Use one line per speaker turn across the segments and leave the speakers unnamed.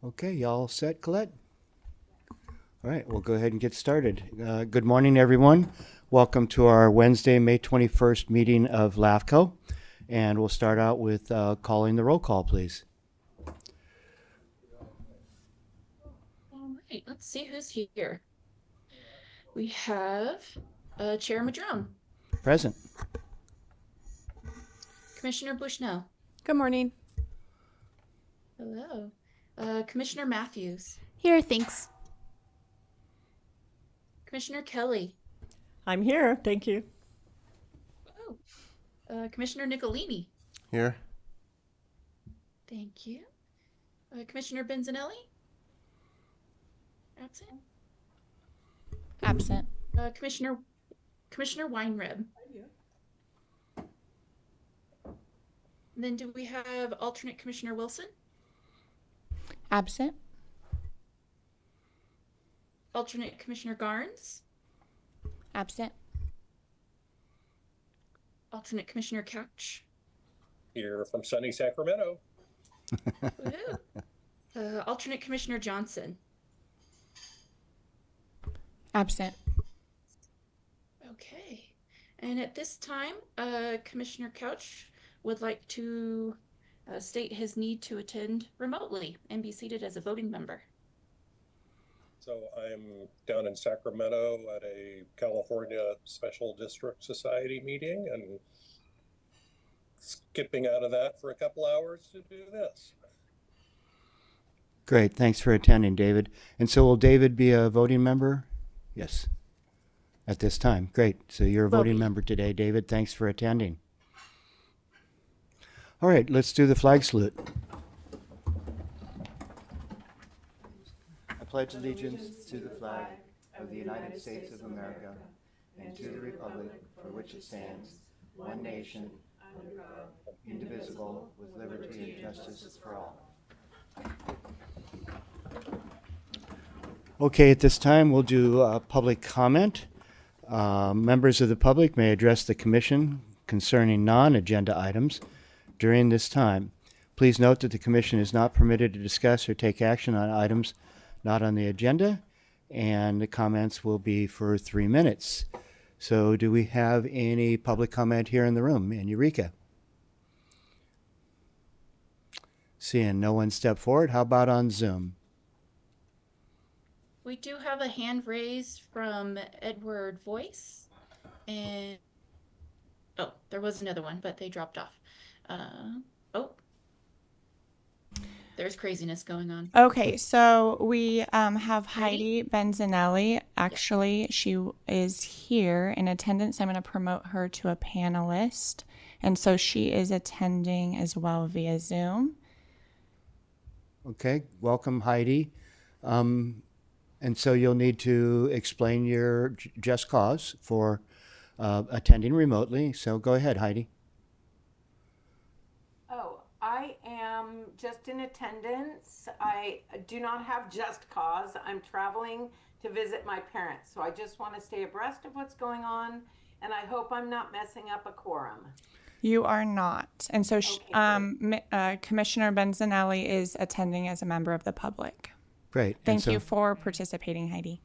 Okay, y'all set, Colette? All right, we'll go ahead and get started. Good morning, everyone. Welcome to our Wednesday, May 21st meeting of LAFCo. And we'll start out with calling the roll call, please.
All right, let's see who's here. We have Chair Madrone,
Present.
Commissioner Bushnell.
Good morning.
Hello. Commissioner Matthews,
Here, thanks.
Commissioner Kelly.
I'm here, thank you.
Oh, Commissioner Nicolini.
Here.
Thank you. Commissioner Benzanelli. Absent.
Absent.
Commissioner Weinreb. And then do we have alternate Commissioner Wilson?
Absent.
Alternate Commissioner Garnes?
Absent.
Alternate Commissioner Couch?
Here from sunny Sacramento.
Woohoo. Alternate Commissioner Johnson?
Absent.
Okay. And at this time, Commissioner Couch would like to state his need to attend remotely and be seated as a voting member.
So I'm down in Sacramento at a California Special District Society meeting and skipping out of that for a couple hours to do this.
Great, thanks for attending, David. And so will David be a voting member? Yes, at this time. Great, so you're a voting member today, David. Thanks for attending. All right, let's do the flag salute. I pledge allegiance to the flag of the United States of America and to the republic for which it stands, one nation, under God, indivisible, with liberty and justice for all. Okay, at this time, we'll do public comment. Members of the public may address the commission concerning non-agenda items during this time. Please note that the commission is not permitted to discuss or take action on items not on the agenda, and the comments will be for 3 minutes. So do we have any public comment here in the room? In Eureka? Seeing no one step forward, how about on Zoom?
We do have a hand raised from Edward Voice, and there was another one, but they dropped off. There's craziness going on.
Okay, so we have Heidi Benzanelli. Actually, she is here in attendance. I'm going to promote her to a panelist. And so she is attending as well via Zoom.
Okay, welcome, Heidi. And so you'll need to explain your just cause for attending remotely. So go ahead, Heidi.
I am just in attendance. I do not have just cause. I'm traveling to visit my parents. So I just want to stay abreast of what's going on, and I hope I'm not messing up a quorum.
You are not. And so Commissioner Benzanelli is attending as a member of the public.
Great.
Thank you for participating, Heidi.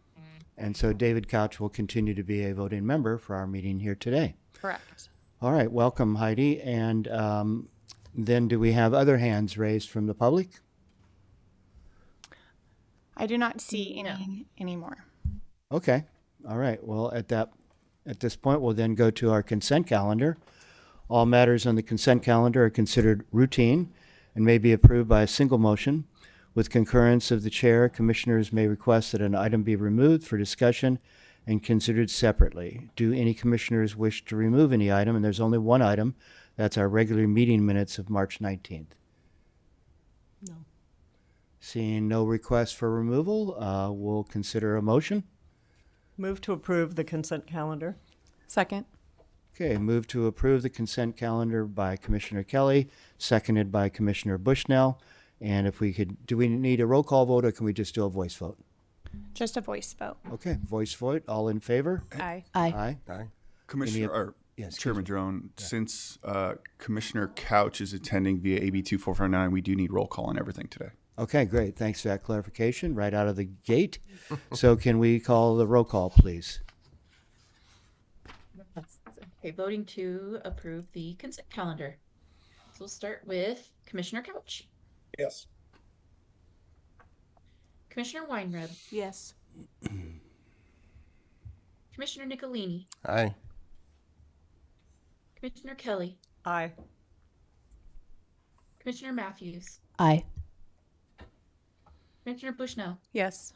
And so David Couch will continue to be a voting member for our meeting here today.
Correct.
All right, welcome, Heidi. And then do we have other hands raised from the public?
I do not see any anymore.
Okay. All right. Well, at this point, we'll then go to our consent calendar. All matters on the consent calendar are considered routine and may be approved by a single motion. With concurrence of the chair, commissioners may request that an item be removed for discussion and considered separately. Do any commissioners wish to remove any item? And there's only one item. That's our regular meeting minutes of March 19th.
No.
Seeing no request for removal, we'll consider a motion.
Move to approve the consent calendar.
Second.
Okay, move to approve the consent calendar by Commissioner Kelly, seconded by Commissioner Bushnell. And if we could, do we need a roll call vote or can we just do a voice vote?
Just a voice vote.
Okay, voice vote. All in favor?
Aye.
Aye. Yes,
Chairman Drone, since Commissioner Couch is attending via AB 2449, we do need roll call on everything today.
Okay, great. Thanks for that clarification right out of the gate. So can we call the roll call, please?
Okay, voting to approve the consent calendar. So we'll start with Commissioner Couch,
Yes.
Commissioner Weinreb,
Yes.
Commissioner Nicolini,
Aye.
Commissioner Kelly,
Aye.
Commissioner Matthews,
Aye.
Commissioner Bushnell,
Yes.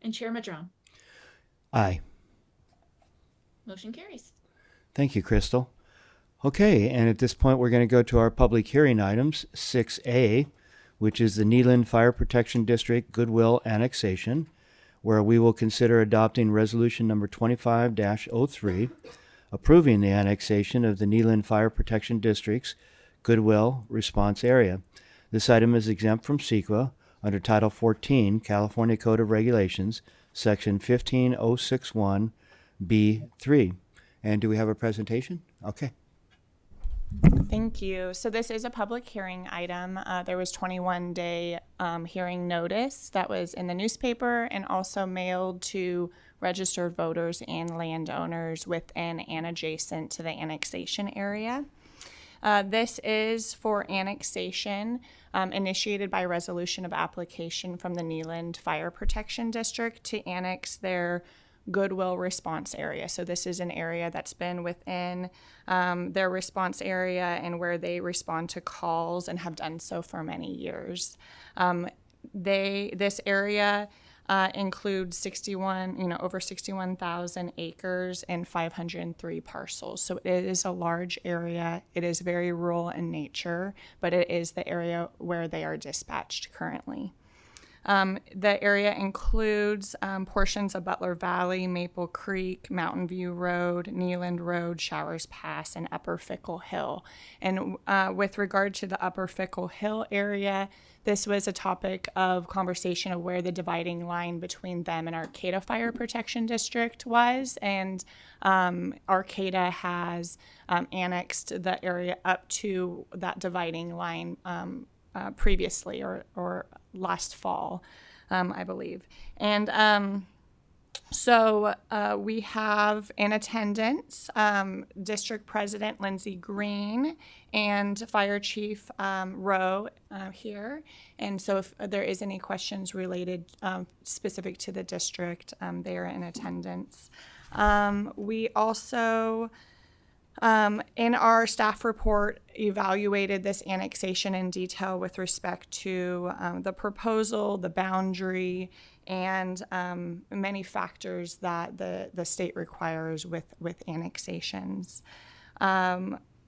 and Chair Madron.
Aye.
Motion carries.
Thank you, Crystal. Okay, and at this point, we're going to go to our public hearing items, 6A, which is the Neeland Fire Protection District Goodwill Annexation, where we will consider adopting resolution number 25-03, approving the annexation of the Neeland Fire Protection District's Goodwill Response Area. This item is exempt from CEQA under Title 14, California Code of Regulations, Section 15061B3. And do we have a presentation? Okay.
Thank you. So this is a public hearing item. There was 21-day hearing notice that was in the newspaper and also mailed to registered voters and landowners within and adjacent to the annexation area. This is for annexation initiated by resolution of application from the Neeland Fire Protection District to annex their Goodwill response area. So this is an area that's been within their response area and where they respond to calls and have done so for many years. This area includes over 61,000 acres and 503 parcels. So it is a large area. It is very rural in nature, but it is the area where they are dispatched currently. The area includes portions of Butler Valley, Maple Creek, Mountain View Road, Neeland Road, Showers Pass, and Upper Fickle Hill. And with regard to the Upper Fickle Hill area, this was a topic of conversation of where the dividing line between them and Arcata Fire Protection District was. And Arcata has annexed the area up to that dividing line previously or last fall, I believe. And so we have in attendance District President Lindsay Green and Fire Chief Rowe here. And so if there is any questions related specific to the district, they are in attendance. We also in our staff report, evaluated this annexation in detail with respect to the proposal, the boundary, and many factors that the state requires with annexations.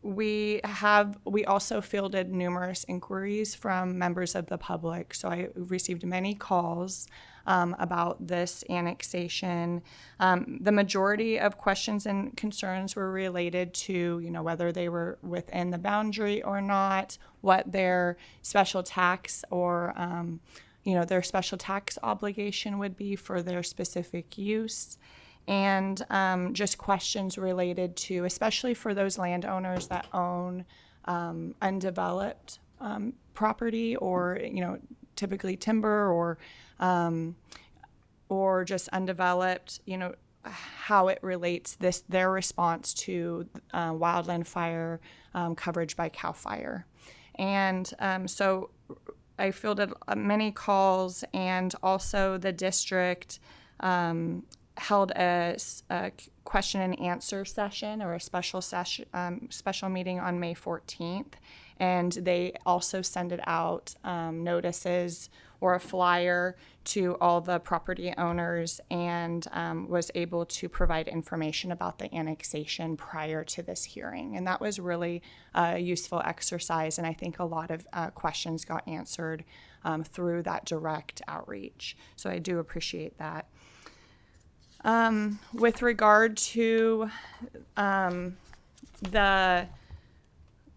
We also fielded numerous inquiries from members of the public. So I received many calls about this annexation. The majority of questions and concerns were related to, whether they were within the boundary or not, what their special tax or, their special tax obligation would be for their specific use. And just questions related to, especially for those landowners that own undeveloped property or, typically timber or just undeveloped, how it relates their response to wildland fire coverage by CAL FIRE. And so I fielded many calls, and also the district held a question and answer session or a special meeting on May 14th. And they also sent out notices or a flyer to all the property owners, and was able to provide information about the annexation prior to this hearing. And that was really a useful exercise, and I think a lot of questions got answered through that direct outreach. So I do appreciate that. With regard to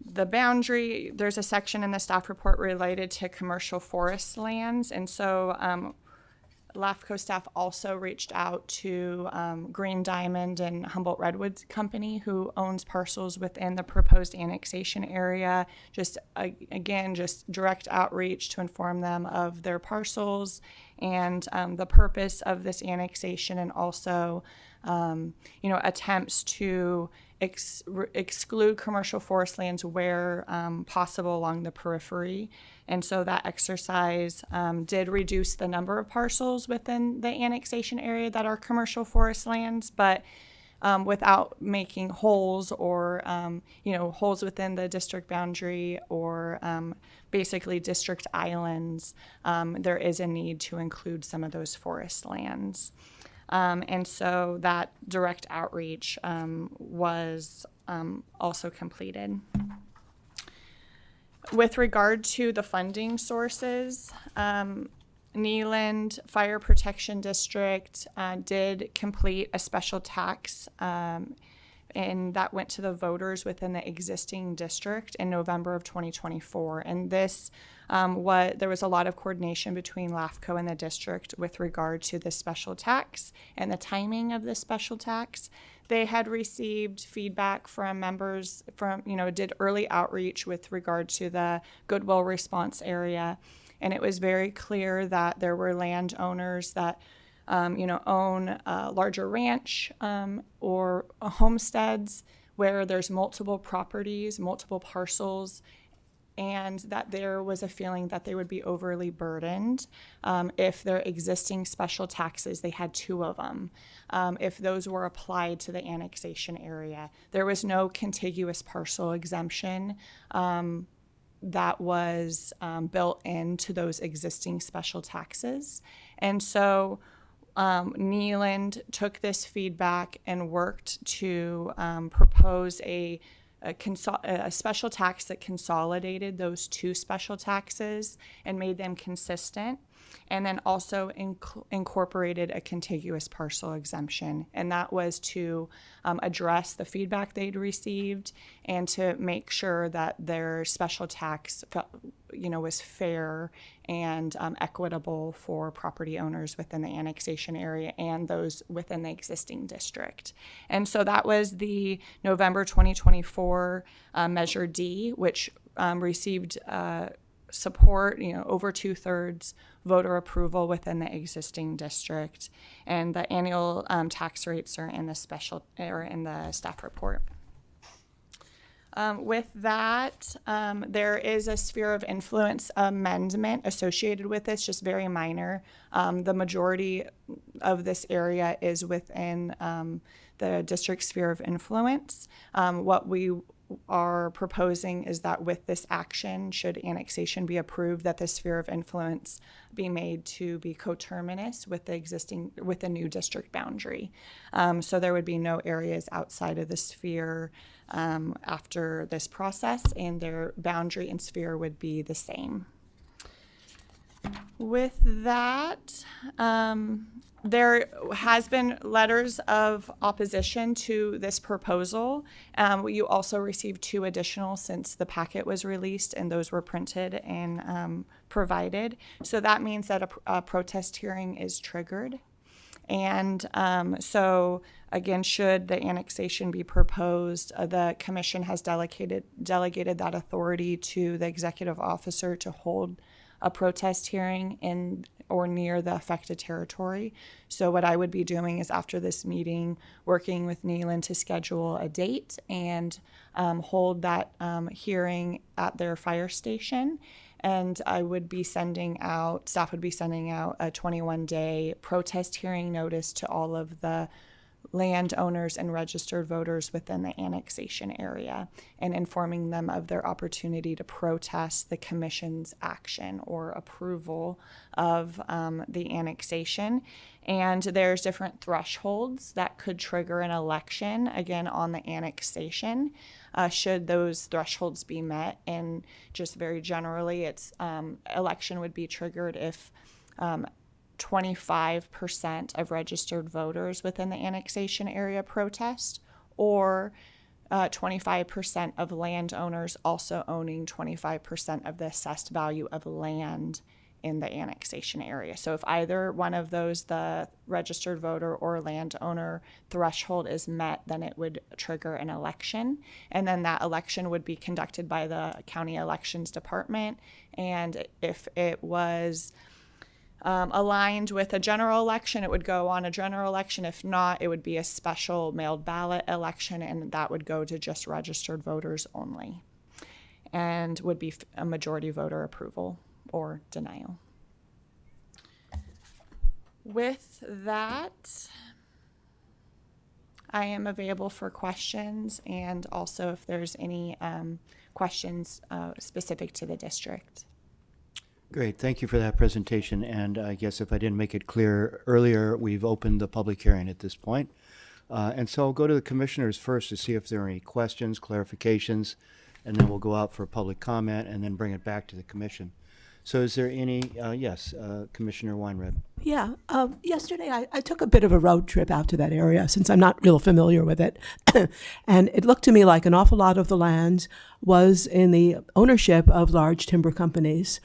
the boundary, there's a section in the staff report related to commercial forest lands. And so LAFCo staff also reached out to Green Diamond and Humboldt Redwood Company, who owns parcels within the proposed annexation area. Just again, just direct outreach to inform them of their parcels and the purpose of this annexation, and also attempts to exclude commercial forest lands where possible along the periphery. And so that exercise did reduce the number of parcels within the annexation area that are commercial forest lands, but without making holes or, holes within the district boundary or basically district islands. There is a need to include some of those forest lands. And so that direct outreach was also completed. With regard to the funding sources, Neeland Fire Protection District did complete a special tax, and that went to the voters within the existing district in November of 2024. And this there was a lot of coordination between LAFCo and the district with regard to the special tax and the timing of the special tax. They had received feedback from members did early outreach with regard to the Goodwill response area. And it was very clear that there were landowners that own a larger ranch or homesteads where there's multiple properties, multiple parcels, and that there was a feeling that they would be overly burdened if their existing special taxes, they had 2 of them, if those were applied to the annexation area. There was no contiguous parcel exemption that was built into those existing special taxes. And so Neeland took this feedback and worked to propose a special tax that consolidated those 2 special taxes and made them consistent, and then also incorporated a contiguous parcel exemption. And that was to address the feedback they'd received and to make sure that their special tax was fair and equitable for property owners within the annexation area and those within the existing district. And so that was the November 2024 Measure D, which received support, over 2/3 voter approval within the existing district. And the annual tax rates are in the staff report. With that, there is a sphere of influence amendment associated with this, just very minor. The majority of this area is within the district sphere of influence. What we are proposing is that with this action, should annexation be approved, that the sphere of influence be made to be coterminous with the new district boundary. So there would be no areas outside of the sphere after this process, and their boundary and sphere would be the same. With that, there has been letters of opposition to this proposal. You also received 2 additional since the packet was released, and those were printed and provided. So that means that a protest hearing is triggered. And so, again, should the annexation be proposed, the commission has delegated that authority to the executive officer to hold a protest hearing in or near the affected territory. So what I would be doing is, after this meeting, working with Neeland to schedule a date and hold that hearing at their fire station. And staff would be sending out a 21-day protest hearing notice to all of the landowners and registered voters within the annexation area, and informing them of their opportunity to protest the commission's action or approval of the annexation. And there's different thresholds that could trigger an election, again, on the annexation, should those thresholds be met. And just very generally, it's election would be triggered if 25% of registered voters within the annexation area protest, or 25% of landowners also owning 25% of the assessed value of land in the annexation area. So if either one of those, the registered voter or landowner threshold is met, then it would trigger an election. And then that election would be conducted by the county elections department. And if it was aligned with a general election, it would go on a general election. If not, it would be a special mailed ballot election, and that would go to just registered voters only, and would be a majority voter approval or denial. With that, I am available for questions, and also if there's any questions specific to the district.
Great, thank you for that presentation. And I guess if I didn't make it clear earlier, we've opened the public hearing at this point. And so I'll go to the commissioners first to see if there are any questions, clarifications, and then we'll go out for public comment and then bring it back to the commission. So is there any, yes, Commissioner Weinreb?
Yeah, yesterday I took a bit of a road trip out to that area since I'm not real familiar with it. And it looked to me like an awful lot of the land was in the ownership of large timber companies.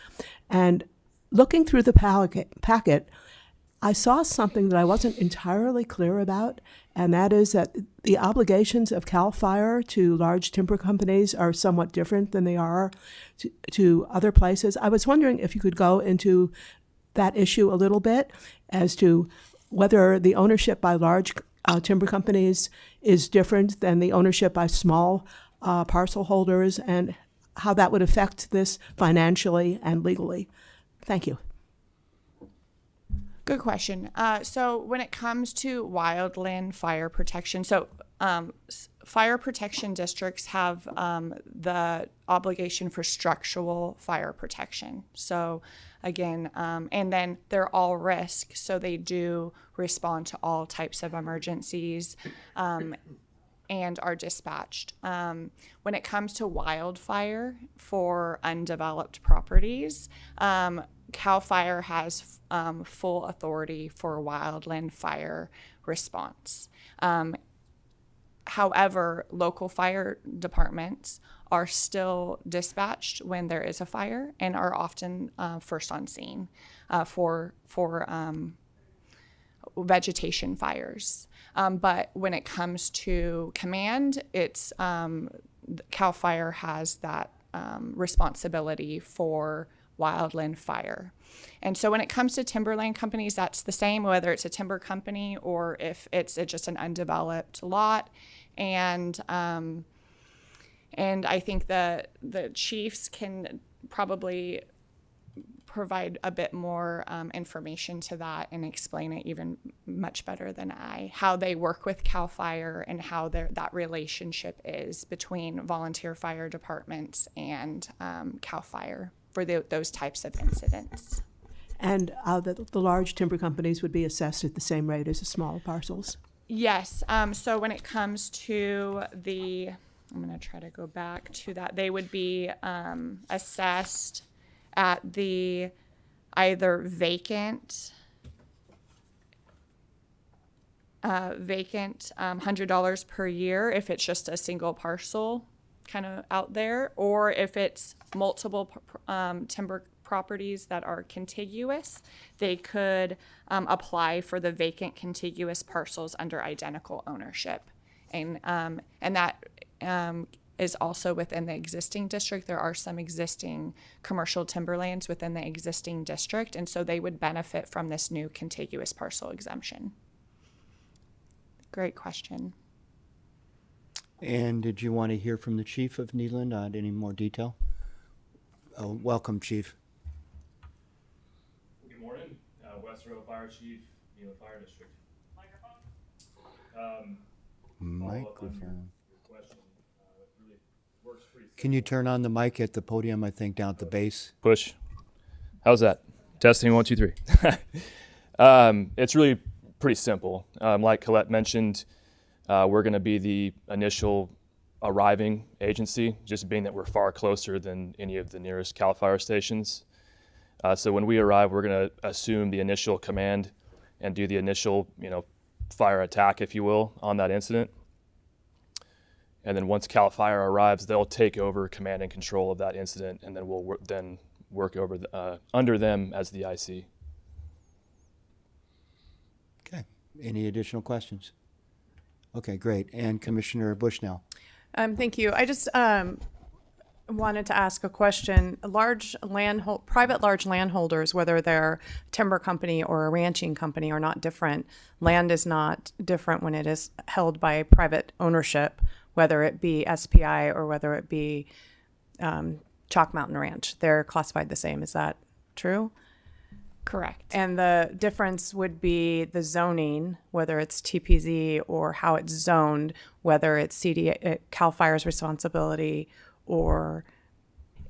And looking through the packet, I saw something that I wasn't entirely clear about, and that is that the obligations of CAL FIRE to large timber companies are somewhat different than they are to other places. I was wondering if you could go into that issue a little bit as to whether the ownership by large timber companies is different than the ownership by small parcel holders, and how that would affect this financially and legally. Thank you.
Good question. So when it comes to wildland fire protection, so fire protection districts have the obligation for structural fire protection. So again, and then they're all risk, so they do respond to all types of emergencies and are dispatched. When it comes to wildfire for undeveloped properties, CAL FIRE has full authority for wildland fire response. However, local fire departments are still dispatched when there is a fire and are often first on scene for vegetation fires. But when it comes to command, it's CAL FIRE has that responsibility for wildland fire. And so when it comes to timberland companies, that's the same, whether it's a timber company or if it's just an undeveloped lot. And I think the chiefs can probably provide a bit more information to that and explain it even much better than I, how they work with CAL FIRE and how that relationship is between volunteer fire departments and CAL FIRE for those types of incidents.
And the large timber companies would be assessed at the same rate as the small parcels?
Yes. So when it comes to I'm going to try to go back to that, they would be assessed at the either vacant $100 per year if it's just a single parcel kind of out there, or if it's multiple timber properties that are contiguous, they could apply for the vacant contiguous parcels under identical ownership. And that is also within the existing district. There are some existing commercial timberlands within the existing district, and so they would benefit from this new contiguous parcel exemption. Great question.
And did you want to hear from the chief of Needland on any more detail? Welcome, Chief.
Good morning, Westboro Fire Chief, Needland Fire District.
Microphone.
Your question, it really works pretty simple.
Can you turn on the mic at the podium, I think, down at the base?
Push. How's that? Testing 1, 2, 3. It's really pretty simple. Like Colette mentioned, we're going to be the initial arriving agency, just being that we're far closer than any of the nearest CAL FIRE stations. So when we arrive, we're going to assume the initial command and do the initial, fire attack, if you will, on that incident. And then once CAL FIRE arrives, they'll take over command and control of that incident, and then we'll work under them as the IC.
Okay. Any additional questions? Okay, great. And Commissioner Bushnell.
Thank you. I just wanted to ask a question. Private large landholders, whether they're a timber company or a ranching company, are not different. Land is not different when it is held by private ownership, whether it be SPI or whether it be Chalk Mountain Ranch. They're classified the same. Is that true?
Correct.
And the difference would be the zoning, whether it's TPZ or how it's zoned, whether it's CAL FIRE's responsibility or...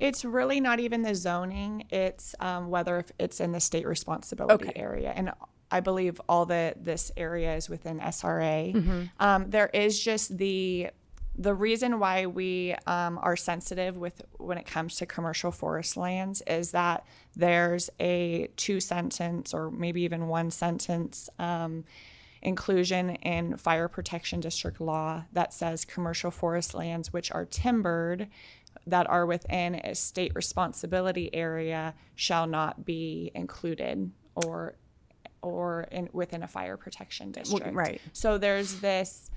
It's really not even the zoning. It's whether it's in the state responsibility area. And I believe all this area is within SRA. There is just the reason why we are sensitive when it comes to commercial forest lands is that there's a 2-sentence or maybe even 1-sentence inclusion in fire protection district law that says commercial forest lands which are timbered that are within a state responsibility area shall not be included or within a fire protection district.
Right.
So there's this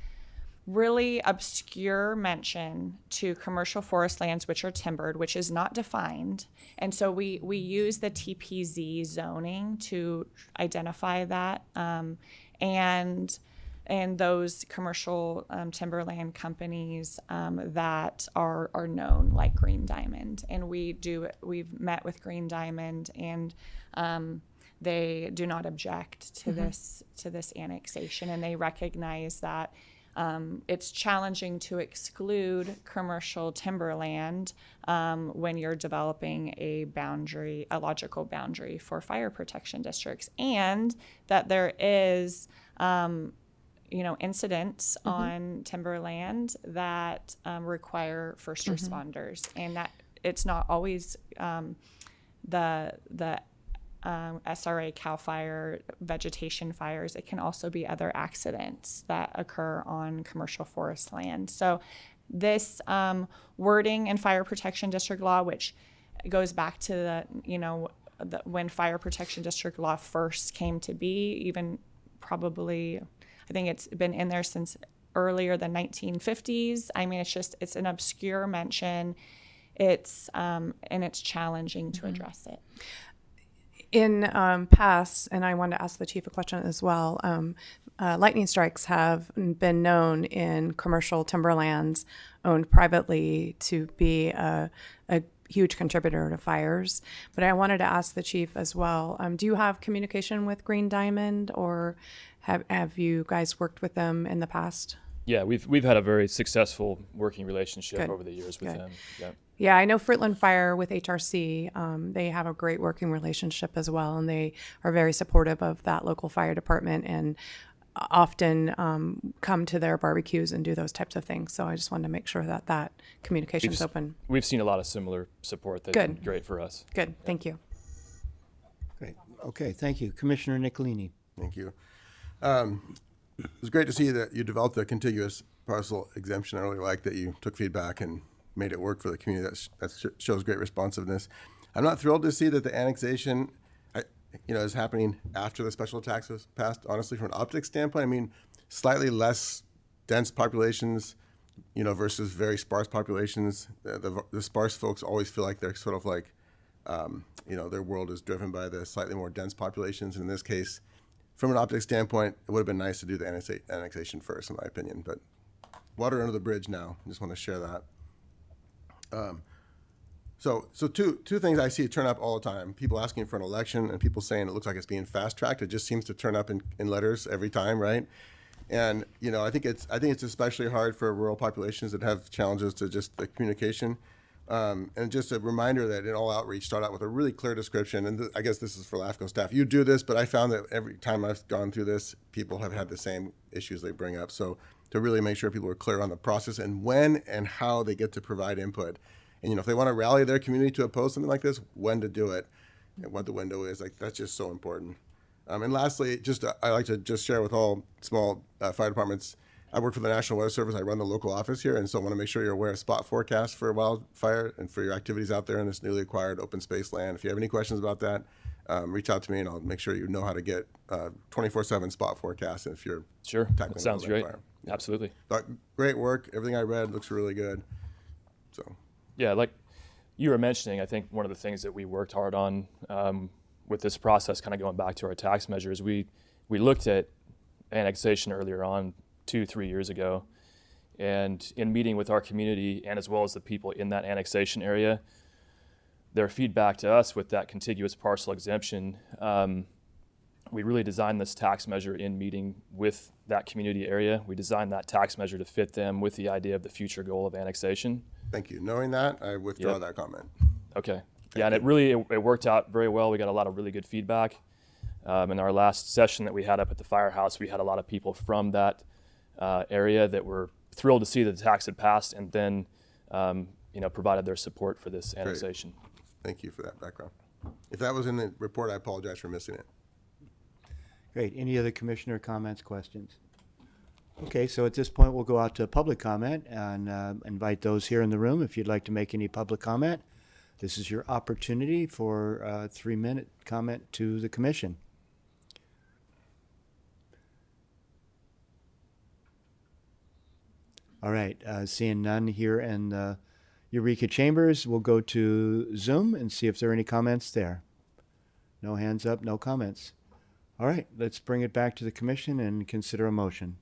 really obscure mention to commercial forest lands which are timbered, which is not defined. And so we use the TPZ zoning to identify that. And those commercial timberland companies that are known, like Green Diamond. And we've met with Green Diamond, and they do not object to this annexation, and they recognize that it's challenging to exclude commercial timberland when you're developing a logical boundary for fire protection districts, and that there is incidents on timberland that require first responders, and that it's not always the SRA CAL FIRE vegetation fires. It can also be other accidents that occur on commercial forest land. So this wording in fire protection district law, which goes back to when fire protection district law first came to be, even probably, I think it's been in there since earlier than 1950s. I mean, it's an obscure mention. And it's challenging to address it.
In past, and I wanted to ask the chief a question as well, lightning strikes have been known in commercial timberlands owned privately to be a huge contributor to fires. But I wanted to ask the chief as well, do you have communication with Green Diamond, or have you guys worked with them in the past?
Yeah, we've had a very successful working relationship
Good.
over the years with them. Yeah.
Yeah, I know Fruitland Fire with HRC, they have a great working relationship as well, and they are very supportive of that local fire department and often come to their barbecues and do those types of things. So I just wanted to make sure that communication is open.
We've seen a lot of similar support that's been great for us.
Good, thank you.
Great. Okay, thank you. Commissioner Nicolini.
Thank you. It was great to see that you developed a contiguous parcel exemption. I really like that you took feedback and made it work for the community. That shows great responsiveness. I'm not thrilled to see that the annexation, is happening after the special tax was passed. Honestly, from an optics standpoint, I mean, slightly less dense populations, versus very sparse populations. The sparse folks always feel like they're sort of like, their world is driven by the slightly more dense populations. And in this case, from an optics standpoint, it would have been nice to do the annexation first, in my opinion. But water under the bridge now. I just want to share that. So two things I see turn up all the time: people asking for an election and people saying it looks like it's being fast tracked. It just seems to turn up in letters every time, right? And I think it's especially hard for rural populations that have challenges to just the communication. And just a reminder that in all outreach, start out with a really clear description. And I guess this is for LAFCo staff. You do this, but I found that every time I've gone through this, people have had the same issues they bring up. So to really make sure people are clear on the process and when and how they get to provide input. And, if they want to rally their community to oppose something like this, when to do it and what the window is, that's just so important. And lastly, I like to just share with all small fire departments, I work for the National Weather Service. I run the local office here, and so I want to make sure you're aware of spot forecasts for wildfire and for your activities out there in this newly acquired open space land. If you have any questions about that, reach out to me, and I'll make sure you know how to get 24/7 spot forecasts if you're
Sure.
tackling
That sounds
wildland
great.
fire.
Absolutely.
But great work. Everything I read looks really good. So
Yeah, like you were mentioning, I think one of the things that we worked hard on with this process, kind of going back to our tax measures, we looked at annexation earlier on 2-3 years ago, and in meeting with our community and as well as the people in that annexation area, their feedback to us with that contiguous parcel exemption, we really designed this tax measure in meeting with that community area. We designed that tax measure to fit them with the idea of the future goal of annexation.
thank you. Knowing that, I withdraw
Yep.
that comment.
Okay. Yeah, and it worked out very well. We got a lot of really good feedback. In our last session that we had up at the firehouse, we had a lot of people from that area that were thrilled to see that the tax had passed, and then provided their support for this annexation.
Thank you for that background. If that was in the report, I apologize for missing it.
Great. Any other commissioner comments, questions? Okay, so at this point, we'll go out to public comment and invite those here in the room. If you'd like to make any public comment, this is your opportunity for a 3-minute comment to the commission. All right, seeing none here in the Eureka Chambers, we'll go to Zoom and see if there are any comments there. No hands up, no comments. All right, let's bring it back to the commission and consider a motion.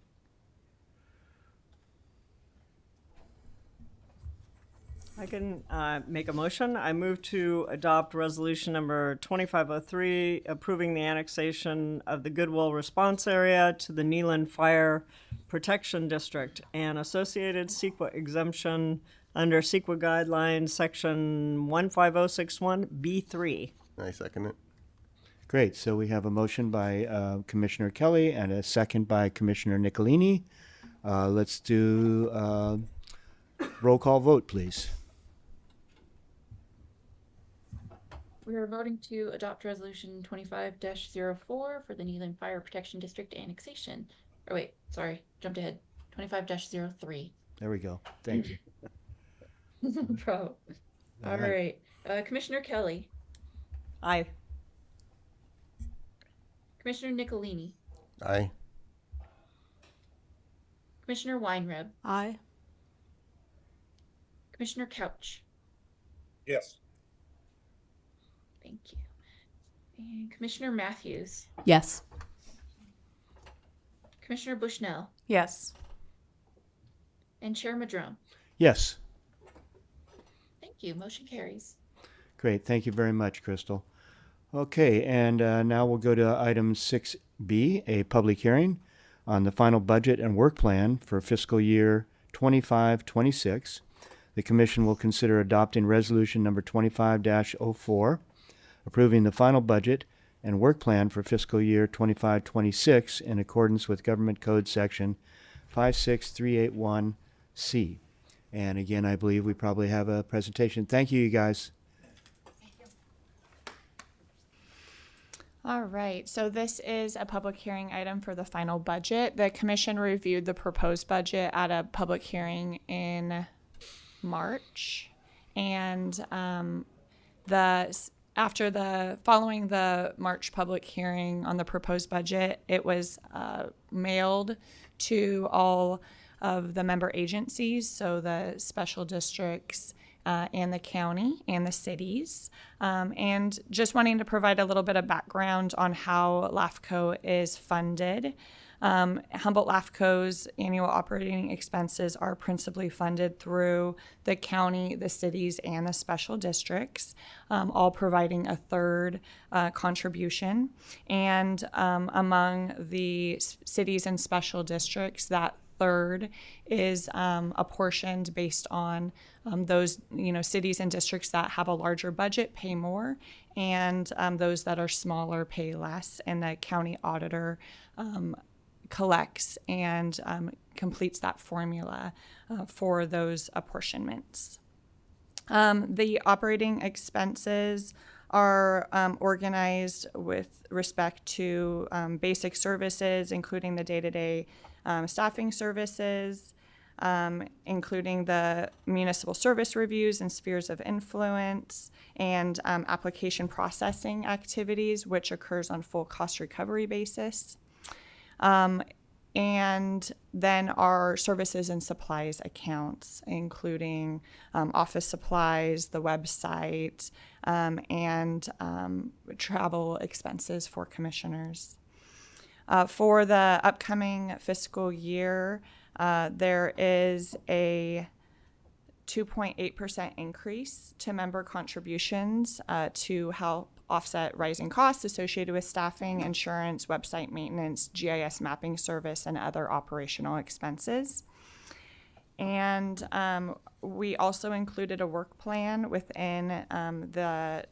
I can make a motion. I move to adopt resolution number 2503, approving the annexation of the Goodwill Response Area to the Neelan Fire Protection District and associated CEQA exemption under CEQA guidelines, section 15061B3.
I second it.
Great, so we have a motion by Commissioner Kelly and a second by Commissioner Nicolini. Let's do roll call vote, please.
We are voting to adopt resolution 25-04 for the Neelan Fire Protection District annexation. Oh wait, sorry, jumped ahead. 25-03.
There we go. Thank you.
No problem. All right. Commissioner Kelly,
Aye.
Commissioner Nicolini,
Aye.
Commissioner Weinreb,
Aye.
Commissioner Couch.
Yes.
Thank you. And Commissioner Matthews,
Yes.
Commissioner Bushnell,
Yes.
and Chair Madrone.
Yes,
Thank you. Motion carries.
great. Thank you very much, Crystal. Okay, and now we'll go to item 6B, a public hearing on the final budget and work plan for fiscal year 25-26. The commission will consider adopting resolution number 25-04, approving the final budget and work plan for fiscal year 25-26 in accordance with Government Code Section 56381C. And again, I believe we probably have a presentation. Thank you, you guys.
All right, so this is a public hearing item for the final budget. The commission reviewed the proposed budget at a public hearing in March, and following the March public hearing on the proposed budget, it was mailed to all of the member agencies, so the special districts and the county and the cities. And just wanting to provide a little bit of background on how LAFCo is funded. Humboldt LAFCo's annual operating expenses are principally funded through the county, the cities, and the special districts, all providing a third contribution. And among the cities and special districts, that third is apportioned based on those cities and districts that have a larger budget pay more, and those that are smaller pay less. And the county auditor collects and completes that formula for those apportionments. The operating expenses are organized with respect to basic services, including the day-to-day staffing services, including the municipal service reviews and spheres of influence, and application processing activities, which occurs on full cost recovery basis. And then our services and supplies accounts, including office supplies, the website, and travel expenses for commissioners. For the upcoming fiscal year, there is a 2.8% increase to member contributions to help offset rising costs associated with staffing, insurance, website maintenance, GIS mapping service, and other operational expenses. And we also included a work plan within the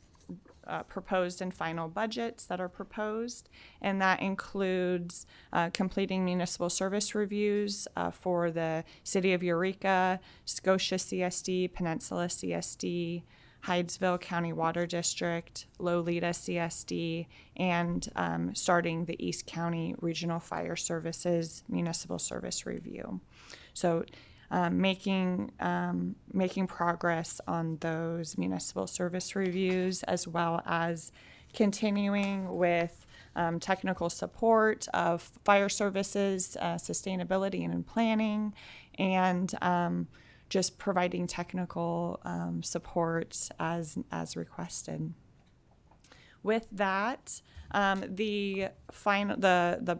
proposed and final budgets that are proposed, and that includes completing municipal service reviews for the City of Eureka, Scotia CSD, Peninsula CSD, Hydesville County Water District, Lolita CSD, and starting the East County Regional Fire Services Municipal Service Review. So making progress on those municipal service reviews, as well as continuing with technical support of fire services, sustainability and planning, and just providing technical support as requested. With that, the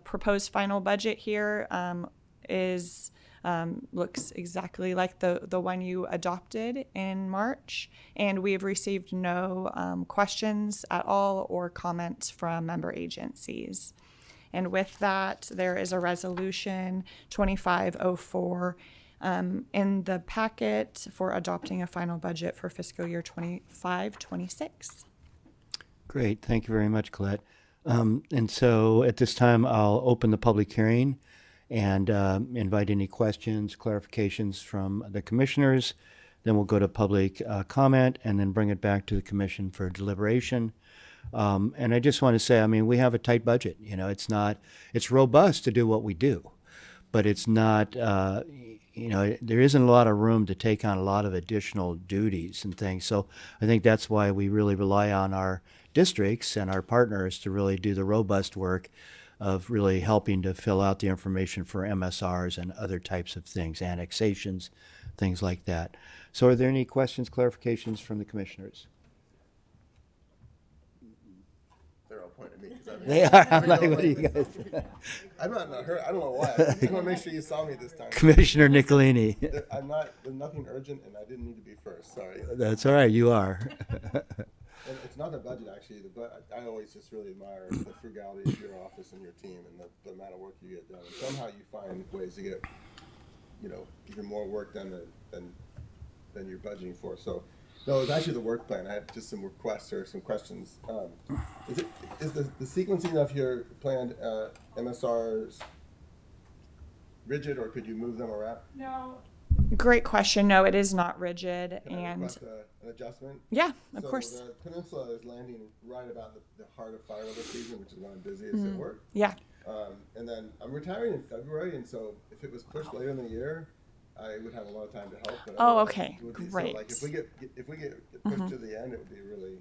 proposed final budget here is looks exactly like the one you adopted in March, and we have received no questions at all or comments from member agencies. And with that, there is a resolution 2504 in the packet for adopting a final budget for fiscal year 25-26.
Great, thank you very much, Colette. And so at this time, I'll open the public hearing and invite any questions, clarifications from the commissioners. Then we'll go to public comment and then bring it back to the commission for deliberation. And I just want to say, I mean, we have a tight budget. You know, it's robust to do what we do, but it's not, there isn't a lot of room to take on a lot of additional duties and things. So I think that's why we really rely on our districts and our partners to really do the robust work of really helping to fill out the information for MSRs and other types of things, annexations, things like that. So are there any questions, clarifications from the commissioners?
They're all pointing at me.
They are. I'm like, what do you guys?
I'm not in a hurry. I don't know why. I just want to make sure you saw me this time.
Commissioner Nicolini.
I'm not, there's nothing urgent, and I didn't need to be first. Sorry.
That's all right. You are.
And it's not the budget, actually. I always just really admire the frugality of your office and your team and the amount of work you get done. And somehow you find ways to get, even more work done than you're budgeting for. So, no, it was actually the work plan. I had just some requests or some questions. Is the sequencing of your planned MSRs rigid, or could you move them around?
No. Great question. No, it is not rigid.
Can I
And
request an adjustment?
yeah, of
So
course.
the peninsula is landing right about the heart of fire weather season, which is when I'm busiest at work.
Yeah.
And then I'm retiring in February, and so if it was pushed later in the year, I would have a lot of time to help. But
Oh,
otherwise
okay.
it would be-
Great.
So like if we get pushed to the end, it would be really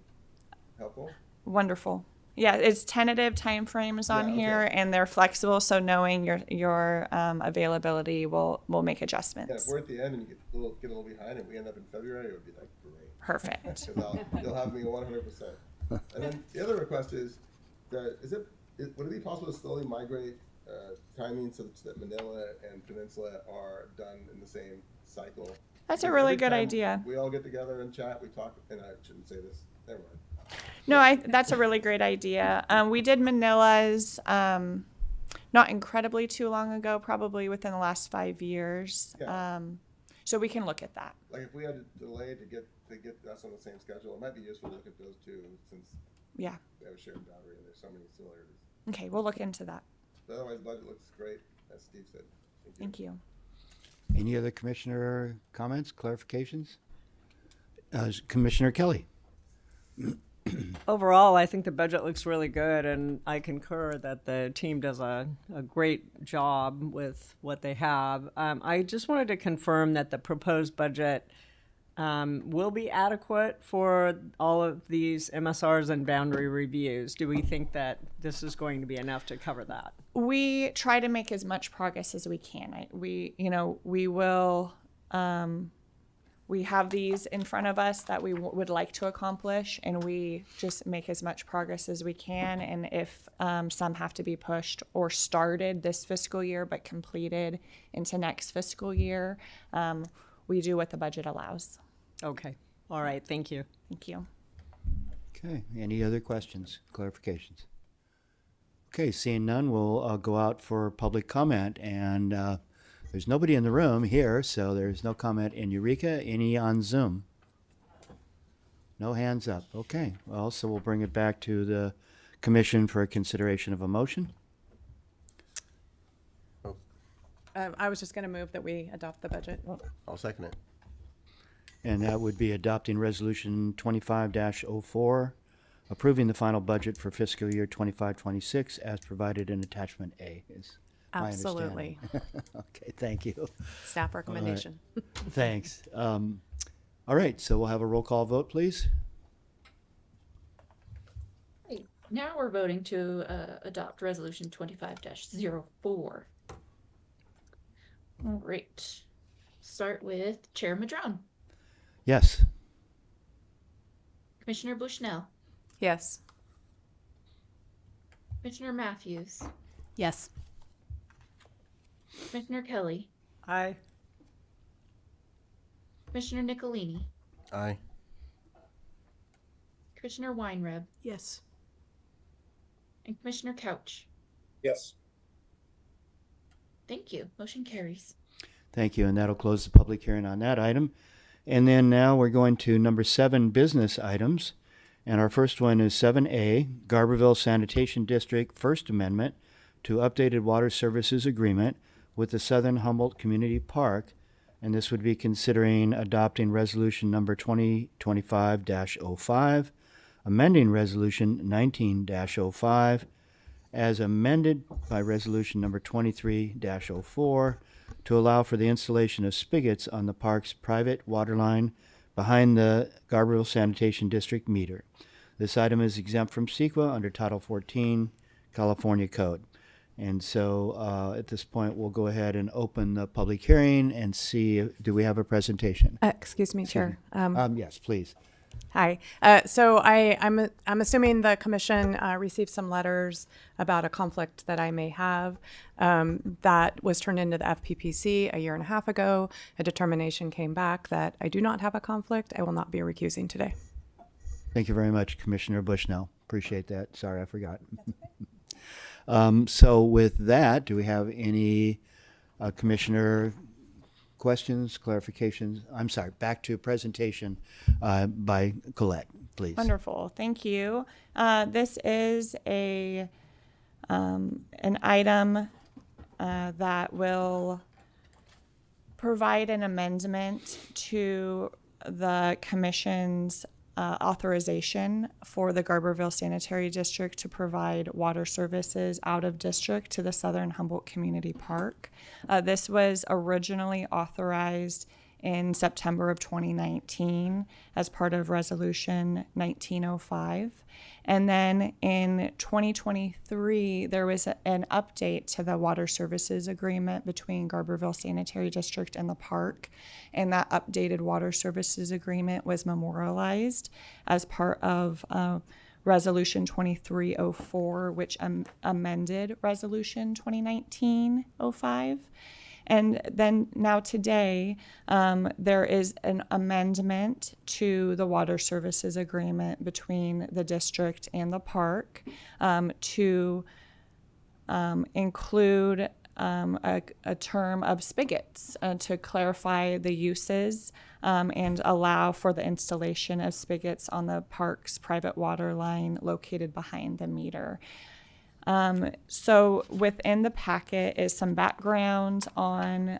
helpful.
Wonderful. Yeah, it's tentative timeframes on
Yeah, okay.
here, and they're flexible. So knowing your availability, will make
Yeah, if
adjustments.
we're at the end and you get a little behind, and we end up in February, it would be like great.
Perfect.
Because you'll have me 100%. And then the other request is that would it be possible to slowly migrate timing so that Manila and Peninsula are done in the same cycle?
That's a
Because
really
every
good
time
idea.
We all get together and chat. We talk, and I shouldn't say this. Never mind.
No, that's a really great idea. We did Manila's not incredibly too long ago, probably within the last 5 years.
Yeah.
So we can look at that.
Like if we had a delay to get us on the same schedule, it might be useful to look at those two since
Yeah.
we have a shared boundary and there's so many similarities.
Okay, we'll look into that.
But otherwise, the budget looks great, as Steve said.
Thank you.
Any other commissioner comments, clarifications? Commissioner Kelly.
Overall, I think the budget looks really good, and I concur that the team does a great job with what they have. I just wanted to confirm that the proposed budget will be adequate for all of these MSRs and boundary reviews. Do we think that this is going to be enough to cover that?
We try to make as much progress as we can. We will. We have these in front of us that we would like to accomplish, and we just make as much progress as we can. And if some have to be pushed or started this fiscal year but completed into next fiscal year, we do what the budget allows.
Okay. All right. Thank you.
Thank you.
Okay, any other questions, clarifications? Okay, seeing none, we'll go out for public comment, and there's nobody in the room here, so there's no comment in Eureka. Any on Zoom? No hands up. Okay, well, so we'll bring it back to the commission for a consideration of a motion.
I was just going to move that we adopt the budget.
I'll second it.
And that would be adopting Resolution 25-04, approving the final budget for fiscal year 25-26 as provided in Attachment A. Is my
Absolutely.
understanding. Okay, thank you.
Staff recommendation.
Thanks. All right, so we'll have a roll call vote, please.
Right. Now we're voting to adopt Resolution 25-04. All right. Start with Chair Madrone.
Yes.
Commissioner Bushnell.
Yes.
Commissioner Matthews.
Yes.
Commissioner Kelly.
Aye.
Commissioner Nicolini.
Aye.
Commissioner Weinreb.
Yes.
And Commissioner Couch.
Yes.
Thank you. Motion carries.
Thank you, and that'll close the public hearing on that item. And then now we're going to number 7, business items. And our first one is 7A, Garberville Sanitation District First Amendment to Updated Water Services Agreement with the Southern Humboldt Community Park. And this would be considering adopting resolution number 2025-05, amending resolution 19-05, as amended by resolution number 23-04, to allow for the installation of spigots on the park's private water line behind the Garberville Sanitation District meter. This item is exempt from CEQA under Title 14 California Code. And so at this point, we'll go ahead and open the public hearing and see, do we have a presentation?
Excuse me, Chair.
Yes, please.
Hi. So I'm assuming the commission received some letters about a conflict that I may have. That was turned into the FPPC a year and a half ago. A determination came back that I do not have a conflict. I will not be recusing today.
Thank you very much, Commissioner Bushnell. Appreciate that. Sorry, I forgot. So with that, do we have any commissioner questions, clarifications? I'm sorry, back to presentation by Colette, please.
Wonderful. Thank you. This is an item that will provide an amendment to the commission's authorization for the Garberville Sanitary District to provide water services out of district to the Southern Humboldt Community Park. This was originally authorized in September of 2019 as part of Resolution 1905. And then in 2023, there was an update to the water services agreement between Garberville Sanitary District and the park. And that updated water services agreement was memorialized as part of Resolution 2304, which amended Resolution 2019-05. And then now today, there is an amendment to the water services agreement between the district and the park to include a term of spigots to clarify the uses and allow for the installation of spigots on the park's private water line located behind the meter. So within the packet is some background on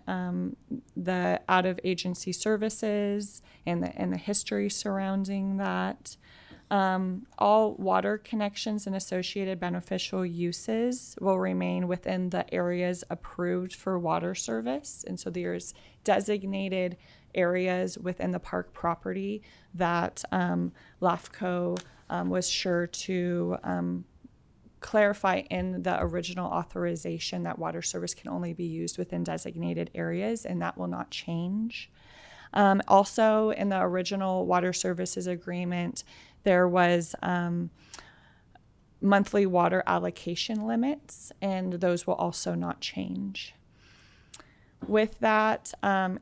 the out-of-agency services and the history surrounding that. All water connections and associated beneficial uses will remain within the areas approved for water service. And so there's designated areas within the park property that LAFCo was sure to clarify in the original authorization that water service can only be used within designated areas, and that will not change. Also, in the original water services agreement, there was monthly water allocation limits, and those will also not change. With that, the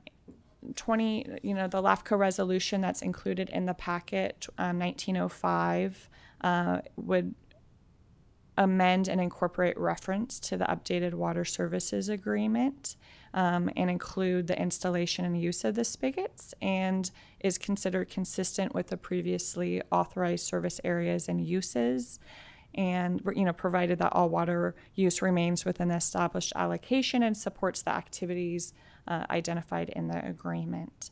LAFCO resolution that's included in the packet, 1905, would amend and incorporate reference to the updated water services agreement, and include the installation and use of the spigots, and is considered consistent with the previously authorized service areas and uses, and provided that all water use remains within the established allocation and supports the activities identified in the agreement.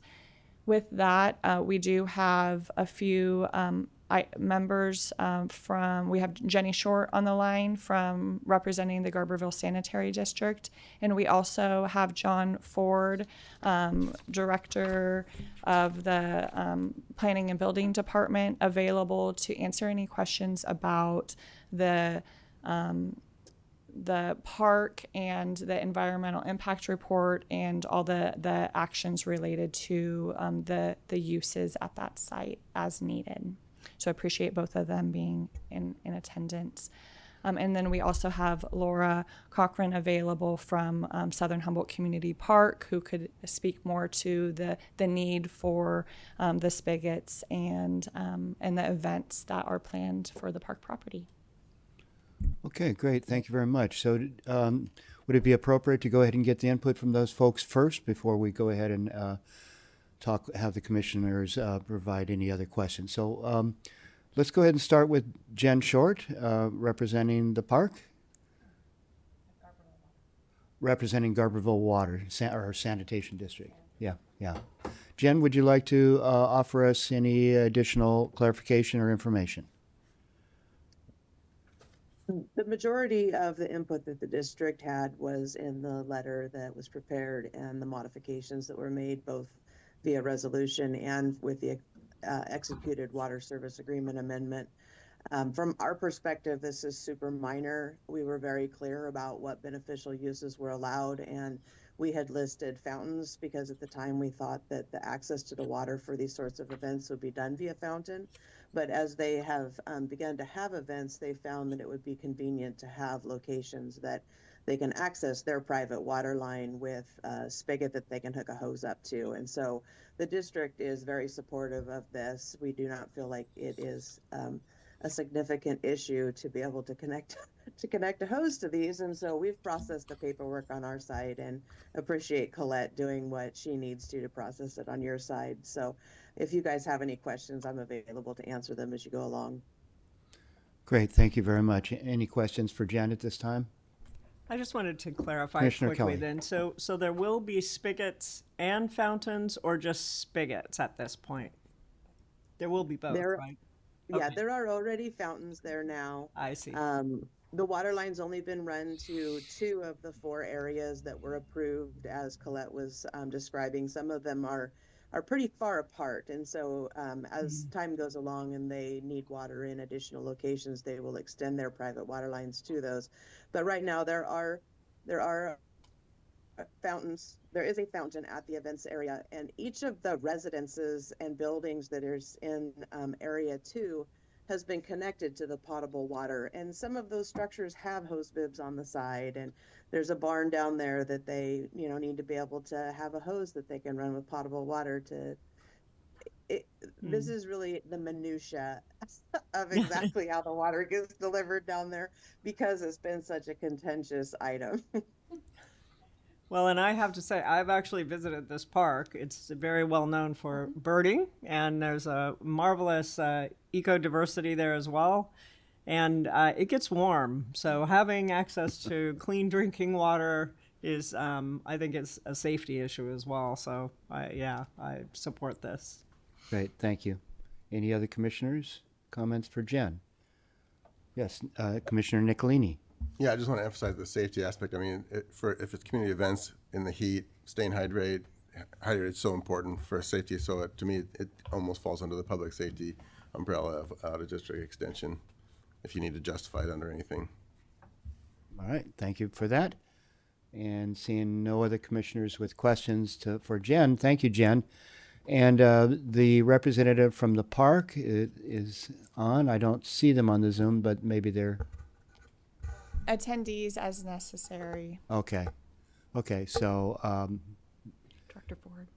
With that, we do have a few members we have Jenny Short on the line from representing the Garberville Sanitary District, and we also have John Ford, Director of the Planning and Building Department, available to answer any questions about the park and the environmental impact report and all the actions related to the uses at that site as needed. So I appreciate both of them being in attendance. And then we also have Laura Cochran available from Southern Humboldt Community Park, who could speak more to the need for the spigots and the events that are planned for the park property.
Okay, great. Thank you very much. So would it be appropriate to go ahead and get the input from those folks first before we go ahead and have the commissioners provide any other questions? So let's go ahead and start with Jen Short, representing the park. Representing Garberville Water, or Sanitation District. Yeah. Jen, would you like to offer us any additional clarification or information?
The majority of the input that the district had was in the letter that was prepared and the modifications that were made both via resolution and with the executed water service agreement amendment. From our perspective, this is super minor. We were very clear about what beneficial uses were allowed, and we had listed fountains because at the time we thought that the access to the water for these sorts of events would be done via fountain. But as they have begun to have events, they found that it would be convenient to have locations that they can access their private water line with a spigot that they can hook a hose up to. And so the district is very supportive of this. We do not feel like it is a significant issue to be able to connect a hose to these. And so we've processed the paperwork on our side and appreciate Colette doing what she needs to process it on your side. So if you guys have any questions, I'm available to answer them as you go along.
Great, thank you very much. Any questions for Jen at this time?
I just wanted to clarify
Commissioner
quickly
Kelly.
then. So there will be spigots and fountains, or just spigots at this point? There will be both, right?
Yeah,
Okay.
there are already fountains there now.
I see.
The water line's only been run to 2 of the 4 areas that were approved, as Colette was describing. Some of them are pretty far apart, and so as time goes along and they need water in additional locations, they will extend their private water lines to those. But right now there are fountains. There is a fountain at the events area, and each of the residences and buildings that is in area 2 has been connected to the potable water, and some of those structures have hose bibs on the side, and there's a barn down there that they need to be able to have a hose that they can run with potable water to This is really the minutia of exactly how the water gets delivered down there, because it's been such a contentious item.
Well, and I have to say, I've actually visited this park. It's very well known for birding, and there's a marvelous eco-diversity there as well. And it gets warm, so having access to clean drinking water is, I think, it's a safety issue as well. So, I support this.
Great, thank you. Any other commissioners, comments for Jen? Yes, Commissioner Nicolini.
Yeah, I just want to emphasize the safety aspect. I mean, if it's community events in the heat, staying hydrated is so important for safety. So to me, it almost falls under the public safety umbrella of out of district extension, if you need to justify it under anything.
All right, thank you for that. And seeing no other commissioners with questions for Jen, thank you, Jen. And the representative from the park is on. I don't see them on the Zoom, but maybe they're
Attendees as necessary.
okay. Okay, so
Director Ford.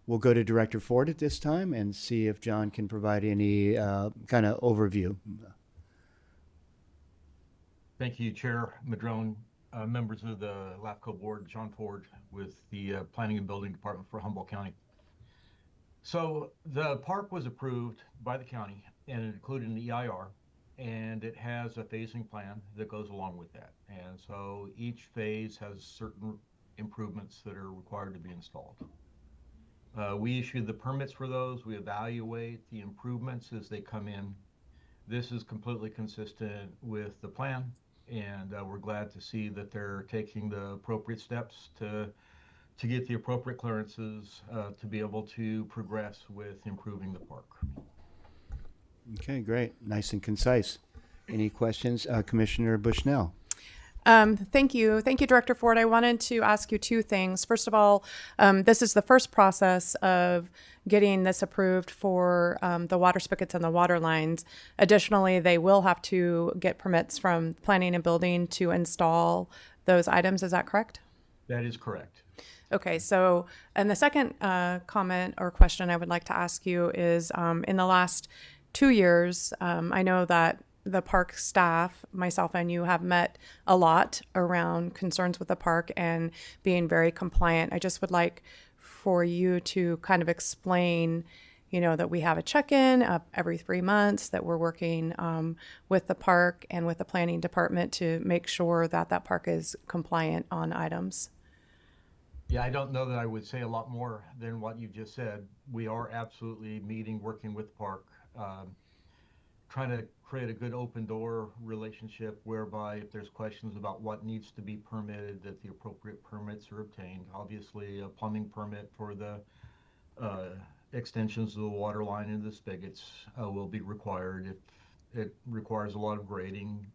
we'll go to Director Ford at this time and see if John can provide any kind of overview.
Thank you, Chair Madrone, members of the LAFCo board, John Ford with the Planning and Building Department for Humboldt County. So the park was approved by the county and it included an EIR, and it has a phasing plan that goes along with that. And so each phase has certain improvements that are required to be installed. We issue the permits for those. We evaluate the improvements as they come in. This is completely consistent with the plan, and we're glad to see that they're taking the appropriate steps to get the appropriate clearances to be able to progress with improving the park.
Okay, great. Nice and concise. Any questions? Commissioner Bushnell.
Thank you. Thank you, Director Ford. I wanted to ask you two things. First of all, this is the first process of getting this approved for the water spigots and the water lines. Additionally, they will have to get permits from planning and building to install those items. Is that correct?
That is correct.
Okay, so, and the second comment or question I would like to ask you is, in the last 2 years, I know that the park staff, myself and you, have met a lot around concerns with the park and being very compliant. I just would like for you to kind of explain, that we have a check-in every 3 months, that we're working with the park and with the planning department to make sure that that park is compliant on items.
Yeah, I don't know that I would say a lot more than what you just said. We are absolutely meeting, working with the park, trying to create a good open door relationship whereby if there's questions about what needs to be permitted, that the appropriate permits are obtained. Obviously, a plumbing permit for the extensions of the water line and the spigots will be required. If it requires a lot of grading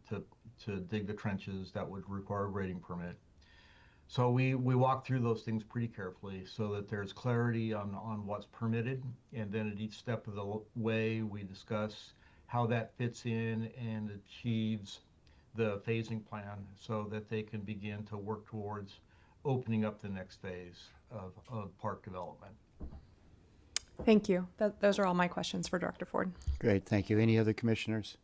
to dig the trenches, that would require a grading permit. So we walk through those things pretty carefully so that there's clarity on what's permitted. And then at each step of the way, we discuss how that fits in and achieves the phasing plan so that they can begin to work towards opening up the next phase of park development.
Thank you. Those are all my questions for Director Ford.
Great, thank you. Any other commissioners?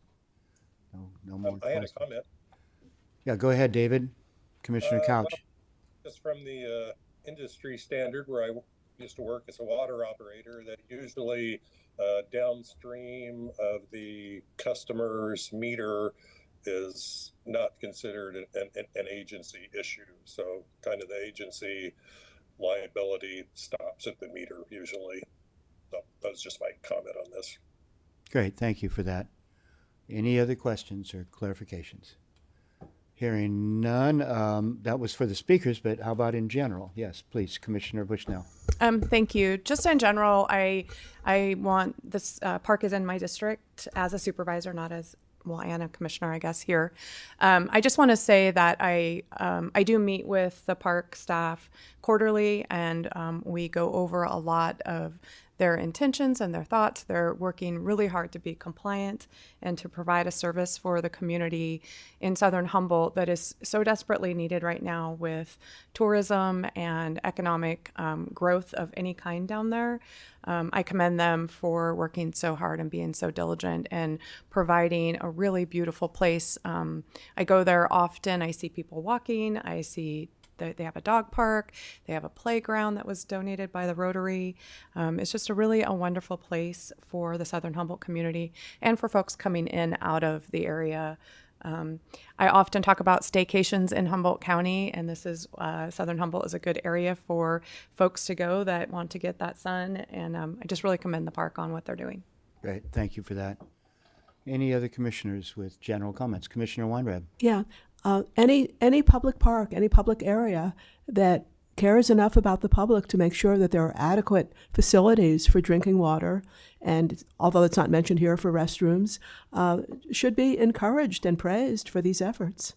No more
I had a
questions.
comment.
Yeah, go ahead, David. Commissioner Couch.
Just from the industry standard where I used to work as a water operator, that usually downstream of the customer's meter is not considered an agency issue. So kind of the agency liability stops at the meter usually. So that was just my comment on this.
Great, thank you for that. Any other questions or clarifications? Hearing none, that was for the speakers, but how about in general? Yes, please, Commissioner Bushnell.
Thank you. Just in general, I want this park is in my district as a supervisor, not as and a commissioner, I guess, here. I just want to say that I do meet with the park staff quarterly, and we go over a lot of their intentions and their thoughts. They're working really hard to be compliant and to provide a service for the community in Southern Humboldt that is so desperately needed right now with tourism and economic growth of any kind down there. I commend them for working so hard and being so diligent and providing a really beautiful place. I go there often. I see people walking. I see they have a dog park. They have a playground that was donated by the Rotary. It's just a wonderful place for the Southern Humboldt community and for folks coming in out of the area. I often talk about staycations in Humboldt County, and this is Southern Humboldt is a good area for folks to go that want to get that sun. And I just really commend the park on what they're doing.
Great, thank you for that. Any other commissioners with general comments? Commissioner Weinreb.
Yeah. Any public park, any public area that cares enough about the public to make sure that there are adequate facilities for drinking water, and although it's not mentioned here, for restrooms, should be encouraged and praised for these efforts.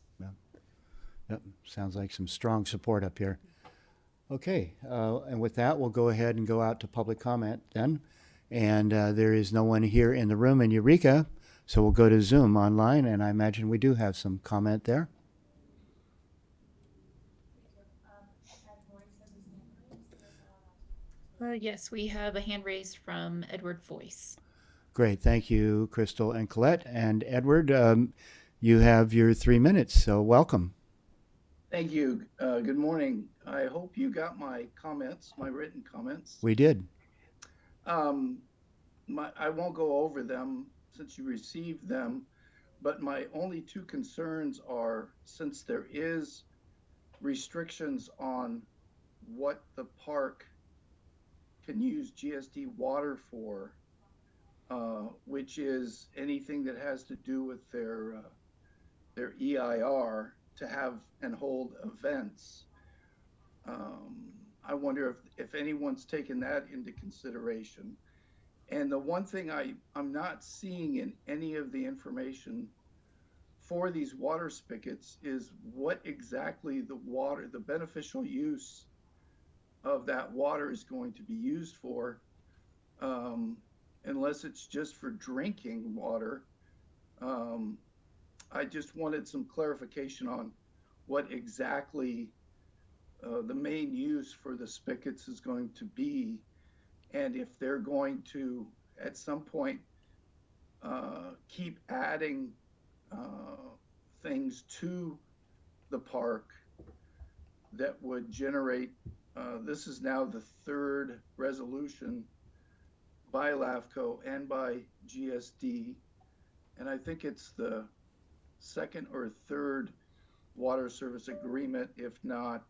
Yep, sounds like some strong support up here. Okay, and with that, we'll go ahead and go out to public comment then. And there is no one here in the room in Eureka, so we'll go to Zoom online, and I imagine we do have some comment there.
Yes, we have a hand raised from Edward Voice.
Great, thank you, Crystal and Colette. And Edward, you have your 3 minutes, so welcome.
Thank you. Good morning. I hope you got my comments, my written comments.
We did.
I won't go over them since you received them, but my only two concerns are, since there is restrictions on what the park can use GSD water for, which is anything that has to do with their EIR to have and hold events. I wonder if anyone's taken that into consideration. And the one thing I'm not seeing in any of the information for these water spigots is what exactly the beneficial use of that water is going to be used for, unless it's just for drinking water. I just wanted some clarification on what exactly the main use for the spigots is going to be, and if they're going to, at some point, keep adding things to the park that would generate, this is now the third resolution by LAFCo and by GSD, and I think it's the second or third water service agreement, if not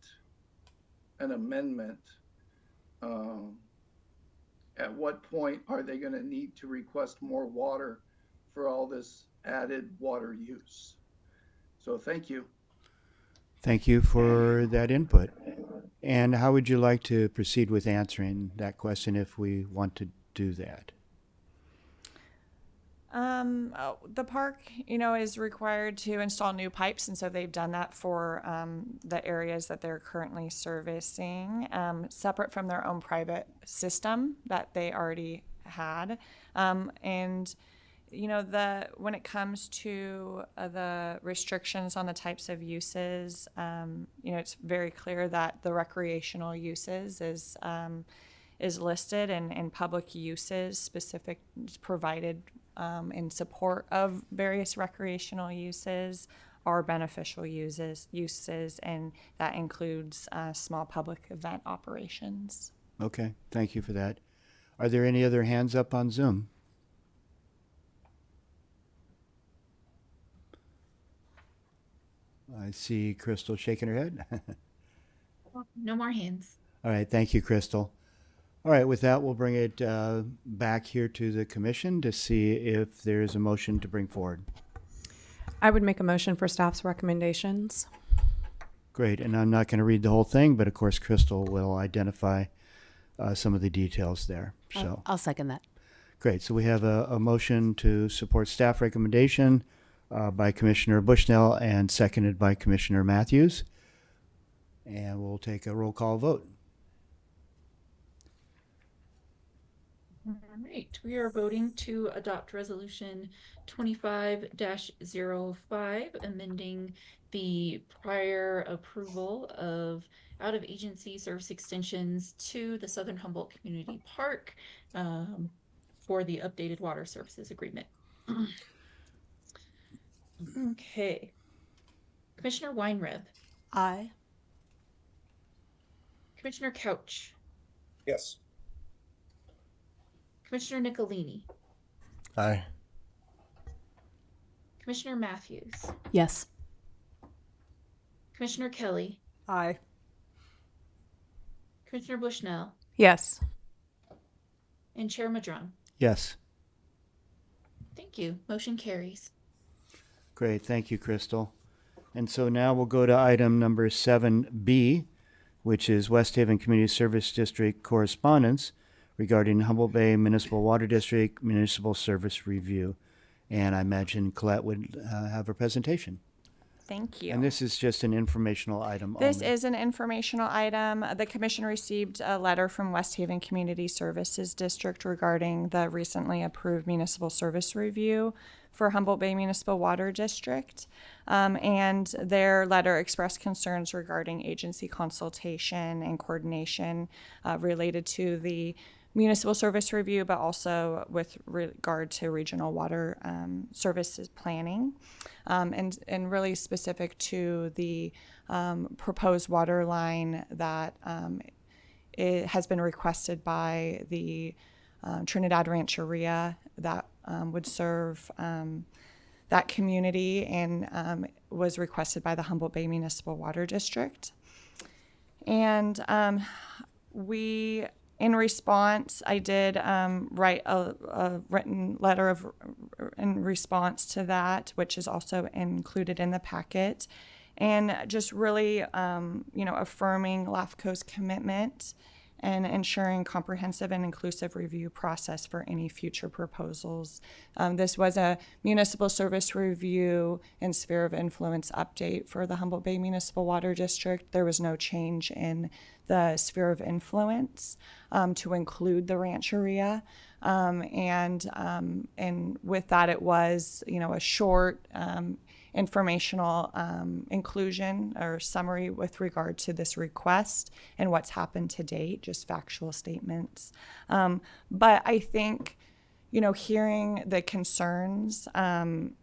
an amendment. At what point are they going to need to request more water for all this added water use? So thank you.
Thank you for that input. And how would you like to proceed with answering that question if we want to do that?
The park, is required to install new pipes, and so they've done that for the areas that they're currently servicing, separate from their own private system that they already had. And when it comes to the restrictions on the types of uses, it's very clear that the recreational uses is listed, and public uses specific provided in support of various recreational uses are beneficial uses, and that includes small public event operations.
Okay, thank you for that. Are there any other hands up on Zoom? I see Crystal shaking her head.
No more hands.
All right, thank you, Crystal. All right, with that, we'll bring it back here to the commission to see if there's a motion to bring forward.
I would make a motion for staff's recommendations.
Great, and I'm not going to read the whole thing, but of course, Crystal will identify some of the details there. So
I'll second that.
Great, so we have a motion to support staff recommendation by Commissioner Bushnell and seconded by Commissioner Matthews. And we'll take a roll call vote.
All right, we are voting to adopt resolution 25-05, amending the prior approval of out-of-agency service extensions to the Southern Humboldt Community Park for the updated water services agreement. Okay. Commissioner Weinreb.
Aye.
Commissioner Couch.
Yes.
Commissioner Nicolini.
Aye.
Commissioner Matthews.
Yes.
Commissioner Kelly.
Aye.
Commissioner Bushnell.
Yes.
And Chair Madrone.
Yes.
Thank you. Motion carries.
Great, thank you, Crystal. And so now we'll go to item number 7B, which is West Haven Community Service District correspondence regarding Humboldt Bay Municipal Water District Municipal Service Review. And I imagine Colette would have a presentation.
Thank you.
And this is just an informational item only.
This is an informational item. The commission received a letter from West Haven Community Services District regarding the recently approved municipal service review for Humboldt Bay Municipal Water District. And their letter expressed concerns regarding agency consultation and coordination related to the municipal service review, but also with regard to regional water services planning, and really specific to the proposed water line that it has been requested by the Trinidad Rancheria that would serve that community, and was requested by the Humboldt Bay Municipal Water District. And in response, I did write a written letter in response to that, which is also included in the packet, and just really, affirming LAFCo's commitment and ensuring comprehensive and inclusive review process for any future proposals. This was a municipal service review and sphere of influence update for the Humboldt Bay Municipal Water District. There was no change in the sphere of influence to include the rancheria. And with that, it was, a short informational inclusion or summary with regard to this request and what's happened to date, just factual statements. But I think, hearing the concerns and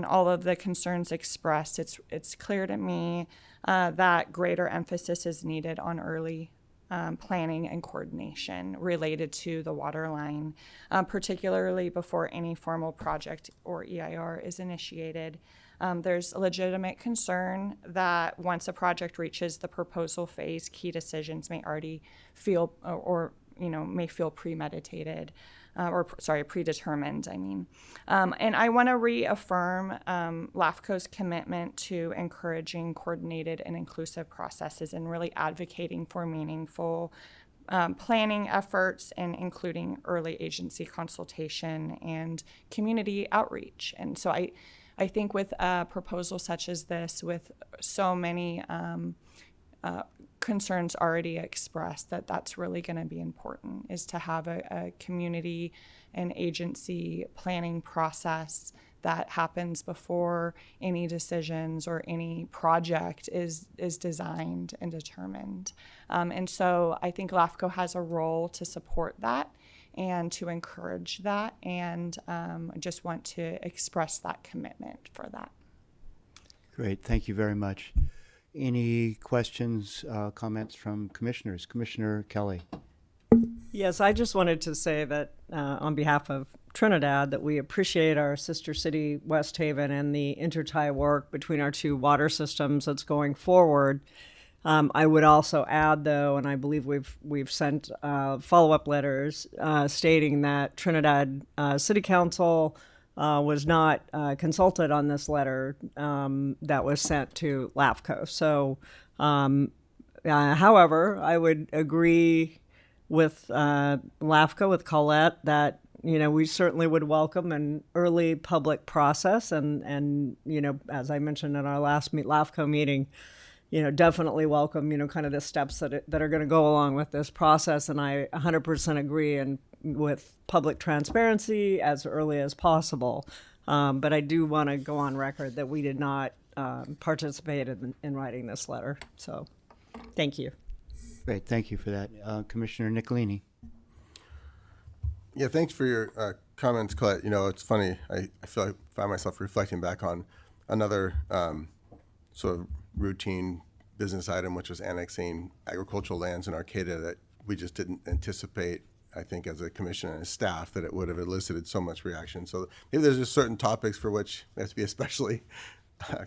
all of the concerns expressed, it's clear to me that greater emphasis is needed on early planning and coordination related to the water line, particularly before any formal project or EIR is initiated. There's a legitimate concern that once a project reaches the proposal phase, key decisions may already feel may feel premeditated. Predetermined, I mean. And I want to reaffirm LAFCo's commitment to encouraging coordinated and inclusive processes and really advocating for meaningful planning efforts and including early agency consultation and community outreach. And so I think with a proposal such as this, with so many concerns already expressed, that's really going to be important, is to have a community and agency planning process that happens before any decisions or any project is designed and determined. And so I think LAFCo has a role to support that and to encourage that, and I just want to express that commitment for that.
Great, thank you very much. Any questions, comments from commissioners? Commissioner Kelly.
Yes, I just wanted to say that on behalf of Trinidad, that we appreciate our sister city, West Haven, and the intertie work between our two water systems that's going forward. I would also add, though, and I believe we've sent follow-up letters stating that Trinidad City Council was not consulted on this letter that was sent to LAFCo. So, however, I would agree with LAFCo, with Colette, that we certainly would welcome an early public process, and as I mentioned in our last LAFCo meeting, definitely welcome kind of the steps that are going to go along with this process. And I 100% agree with public transparency as early as possible. But I do want to go on record that we did not participate in writing this letter. So thank you.
Great, thank you for that. Commissioner Nicolini.
Yeah, thanks for your comments, Colette. It's funny. I find myself reflecting back on another sort of routine business item, which was annexing agricultural lands in Arcata that we just didn't anticipate, I think, as a commission and a staff, that it would have elicited so much reaction. So maybe there's just certain topics for which we have to be especially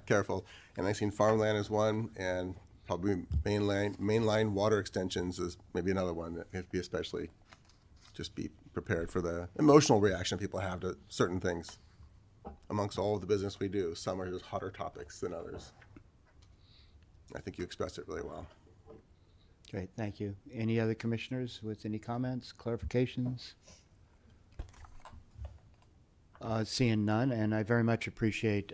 careful. Annexing farmland is one, and probably mainline water extensions is maybe another one that we have to be especially just be prepared for the emotional reaction people have to certain things. Amongst all of the business we do, some are just hotter topics than others. I think you expressed it really well.
Great, thank you. Any other commissioners with any comments, clarifications? Seeing none, and I very much appreciate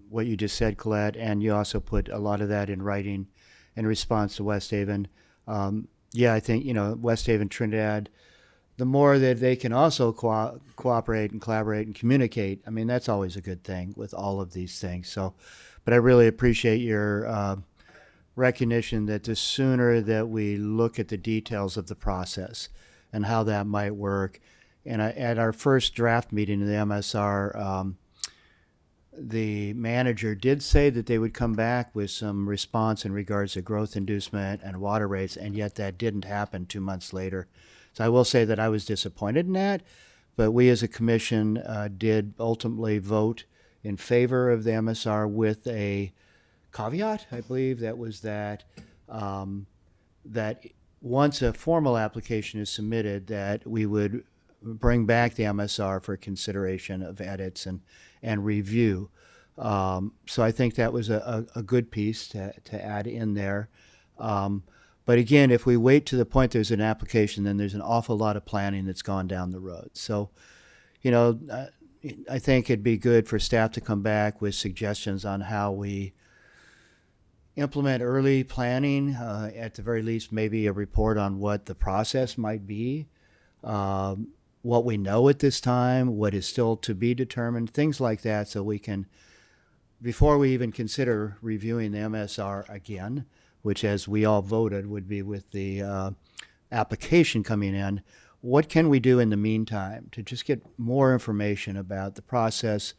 what you just said, Colette, and you also put a lot of that in writing in response to West Haven. Yeah, I think, West Haven, Trinidad, the more that they can also cooperate and collaborate and communicate, I mean, that's always a good thing with all of these things. So, but I really appreciate your recognition that the sooner that we look at the details of the process and how that might work. And at our first draft meeting in the MSR, the manager did say that they would come back with some response in regards to growth inducement and water rates, and yet that didn't happen 2 months later. So I will say that I was disappointed in that, but we as a commission did ultimately vote in favor of the MSR with a caveat. I believe that was that that once a formal application is submitted, that we would bring back the MSR for consideration of edits and review. So I think that was a good piece to add in there. But again, if we wait to the point there's an application, then there's an awful lot of planning that's gone down the road. So, I think it'd be good for staff to come back with suggestions on how we implement early planning, at the very least, maybe a report on what the process might be, what we know at this time, what is still to be determined, things like that, so we can, before we even consider reviewing the MSR again, which, as we all voted, would be with the application coming in, what can we do in the meantime to just get more information about the process,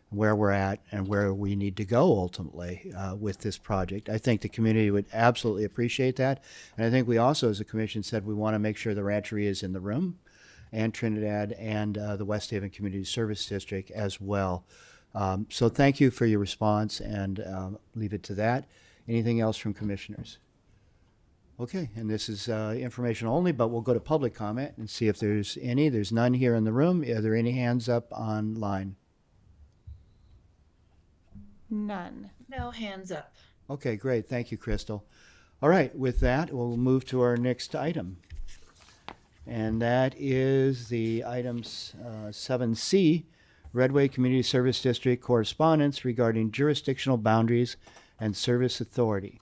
where we're at, and where we need to go ultimately with this project? I think the community would absolutely appreciate that. And I think we also, as a commission, said we want to make sure the Rancheria is in the room, and Trinidad, and the West Haven Community Service District as well. So thank you for your response, and leave it to that. Anything else from commissioners? Okay, and this is information only, but we'll go to public comment and see if there's any. There's none here in the room. Are there any hands up online?
None.
No hands up.
Okay, great. Thank you, Crystal. All right, with that, we'll move to our next item. And that is the items 7C, Redway Community Service District correspondence regarding jurisdictional boundaries and service authority.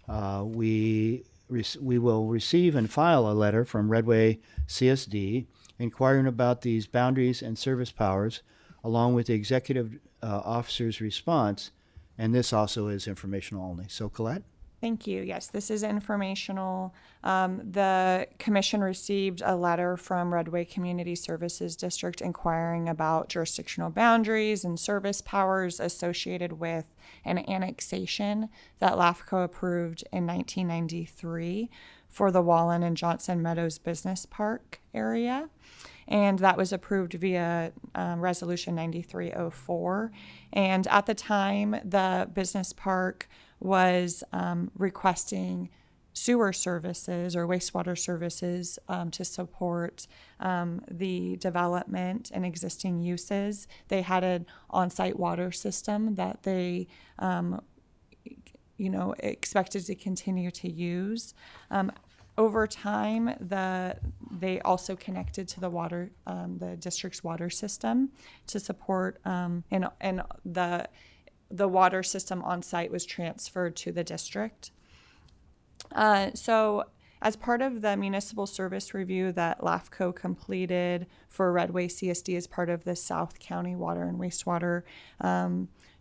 We will receive and file a letter from Redway CSD inquiring about these boundaries and service powers, along with the executive officer's response, and this also is informational only. So, Colette?
Thank you. Yes, this is informational. The commission received a letter from Redway Community Services District inquiring about jurisdictional boundaries and service powers associated with an annexation that LAFCo approved in 1993 for the Wallen and Johnson Meadows Business Park area. And that was approved via Resolution 9304. And at the time, the business park was requesting sewer services or wastewater services to support the development and existing uses. They had an on-site water system that they expected to continue to use. Over time, they also connected to the district's water system to support, and the water system on site was transferred to the district. So as part of the municipal service review that LAFCo completed for Redway CSD as part of the South County Water and Wastewater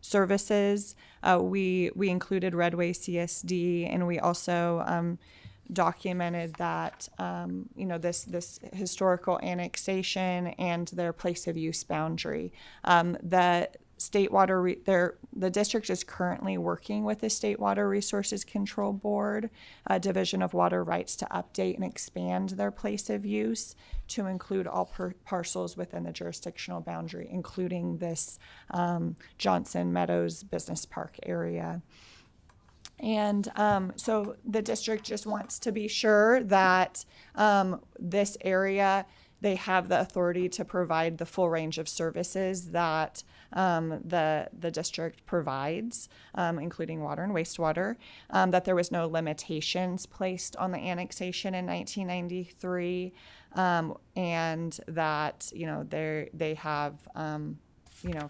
services, we included Redway CSD, and we also documented that this historical annexation and their place of use boundary. The state water the district is currently working with the State Water Resources Control Board, Division of Water Rights, to update and expand their place of use to include all parcels within the jurisdictional boundary, including this Johnson Meadows Business Park area. And so the district just wants to be sure that this area they have the authority to provide the full range of services that the district provides, including water and wastewater, that there was no limitations placed on the annexation in 1993, and that, you know, they have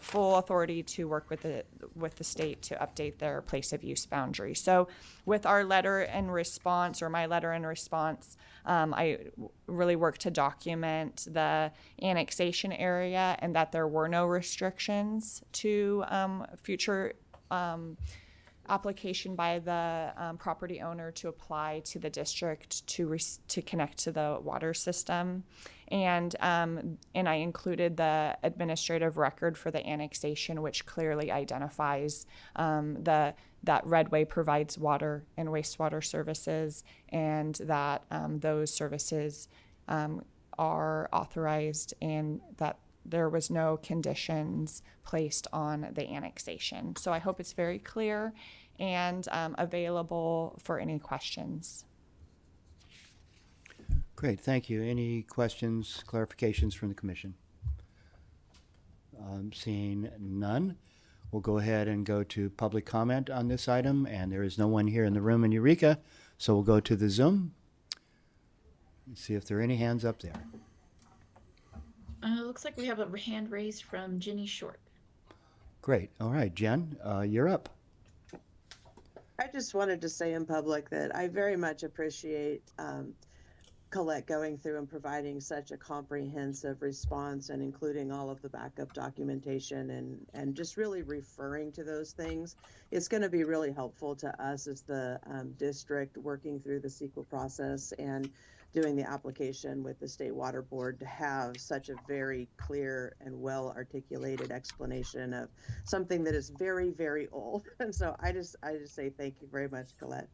full authority to work with the state to update their place of use boundary. So with our letter in response, or my letter in response, I really worked to document the annexation area and that there were no restrictions to future application by the property owner to apply to the district to connect to the water system. And I included the administrative record for the annexation, which clearly identifies that Redway provides water and wastewater services, and that those services are authorized, and that there was no conditions placed on the annexation. So I hope it's very clear and available for any questions.
Great, thank you. Any questions, clarifications from the commission? Seeing none, we'll go ahead and go to public comment on this item, and there is no one here in the room in Eureka, so we'll go to the Zoom and see if there are any hands up there.
Looks like we have a hand raised from Jenny Short.
Great, all right, Jen, you're up.
I just wanted to say in public that I very much appreciate Colette going through and providing such a comprehensive response and including all of the backup documentation and just really referring to those things. It's going to be really helpful to us as the district working through the CEQA process and doing the application with the State Water Board to have such a very clear and well articulated explanation of something that is very, very old. And so I just say thank you very much, Colette.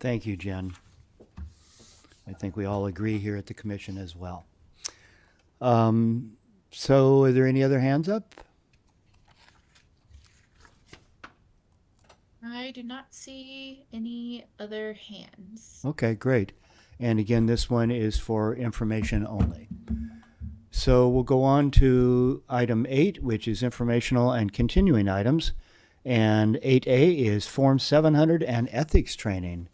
Thank you, Jen. I think we all agree here at the commission as well. So are there any other hands up?
I do not see any other hands.
Okay, great. And again, this one is for information only. So we'll go on to item 8, which is informational and continuing items. And 8A is Form 700 and ethics training.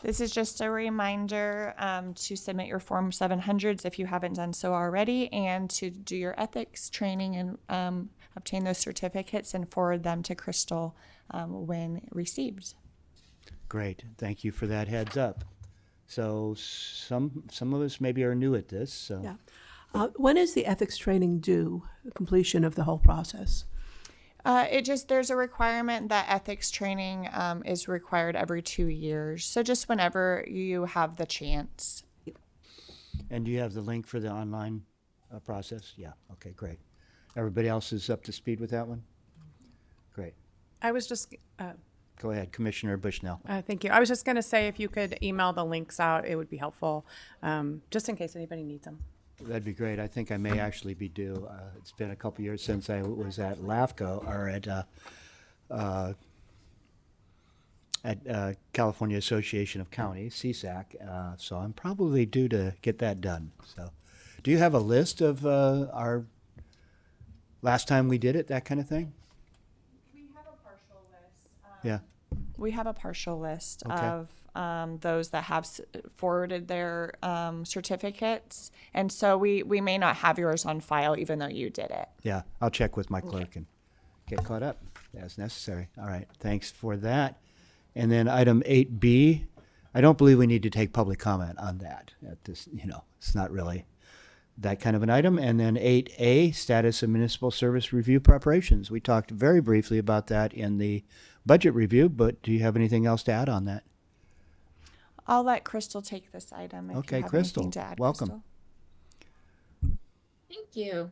This is just a reminder to submit your Form 700s if you haven't done so already, and to do your ethics training and obtain those certificates and forward them to Crystal when received.
Great, thank you for that heads up. So some of us maybe are new at this. So
Yeah. When is the ethics training due, the completion of the whole process?
There's a requirement that ethics training is required every 2 years. So just whenever you have the chance.
And do you have the link for the online process? Yeah, okay, great. Everybody else is up to speed with that one? Great.
I was just,
Go ahead, Commissioner Bushnell.
thank you. I was just going to say if you could email the links out, it would be helpful, just in case anybody needs them.
That'd be great. I think I may actually be due. It's been a couple years since I was at LAFCo, or at California Association of Counties, CSAC. So I'm probably due to get that done. So, do you have a list of our last time we did it, that kind of thing?
We have a partial list.
Yeah.
We have a partial list
Okay.
of those that have forwarded their certificates. And so we may not have yours on file even though you did it.
Yeah, I'll check with my clerk and get caught up as necessary. All right, thanks for that. And then item 8B, I don't believe we need to take public comment on that. At this, it's not really that kind of an item. And then 8A, status of municipal service review preparations. We talked very briefly about that in the budget review, but do you have anything else to add on that?
I'll let Crystal take this item if
Okay,
you have
Crystal,
anything to add.
welcome.
Crystal.
Thank you.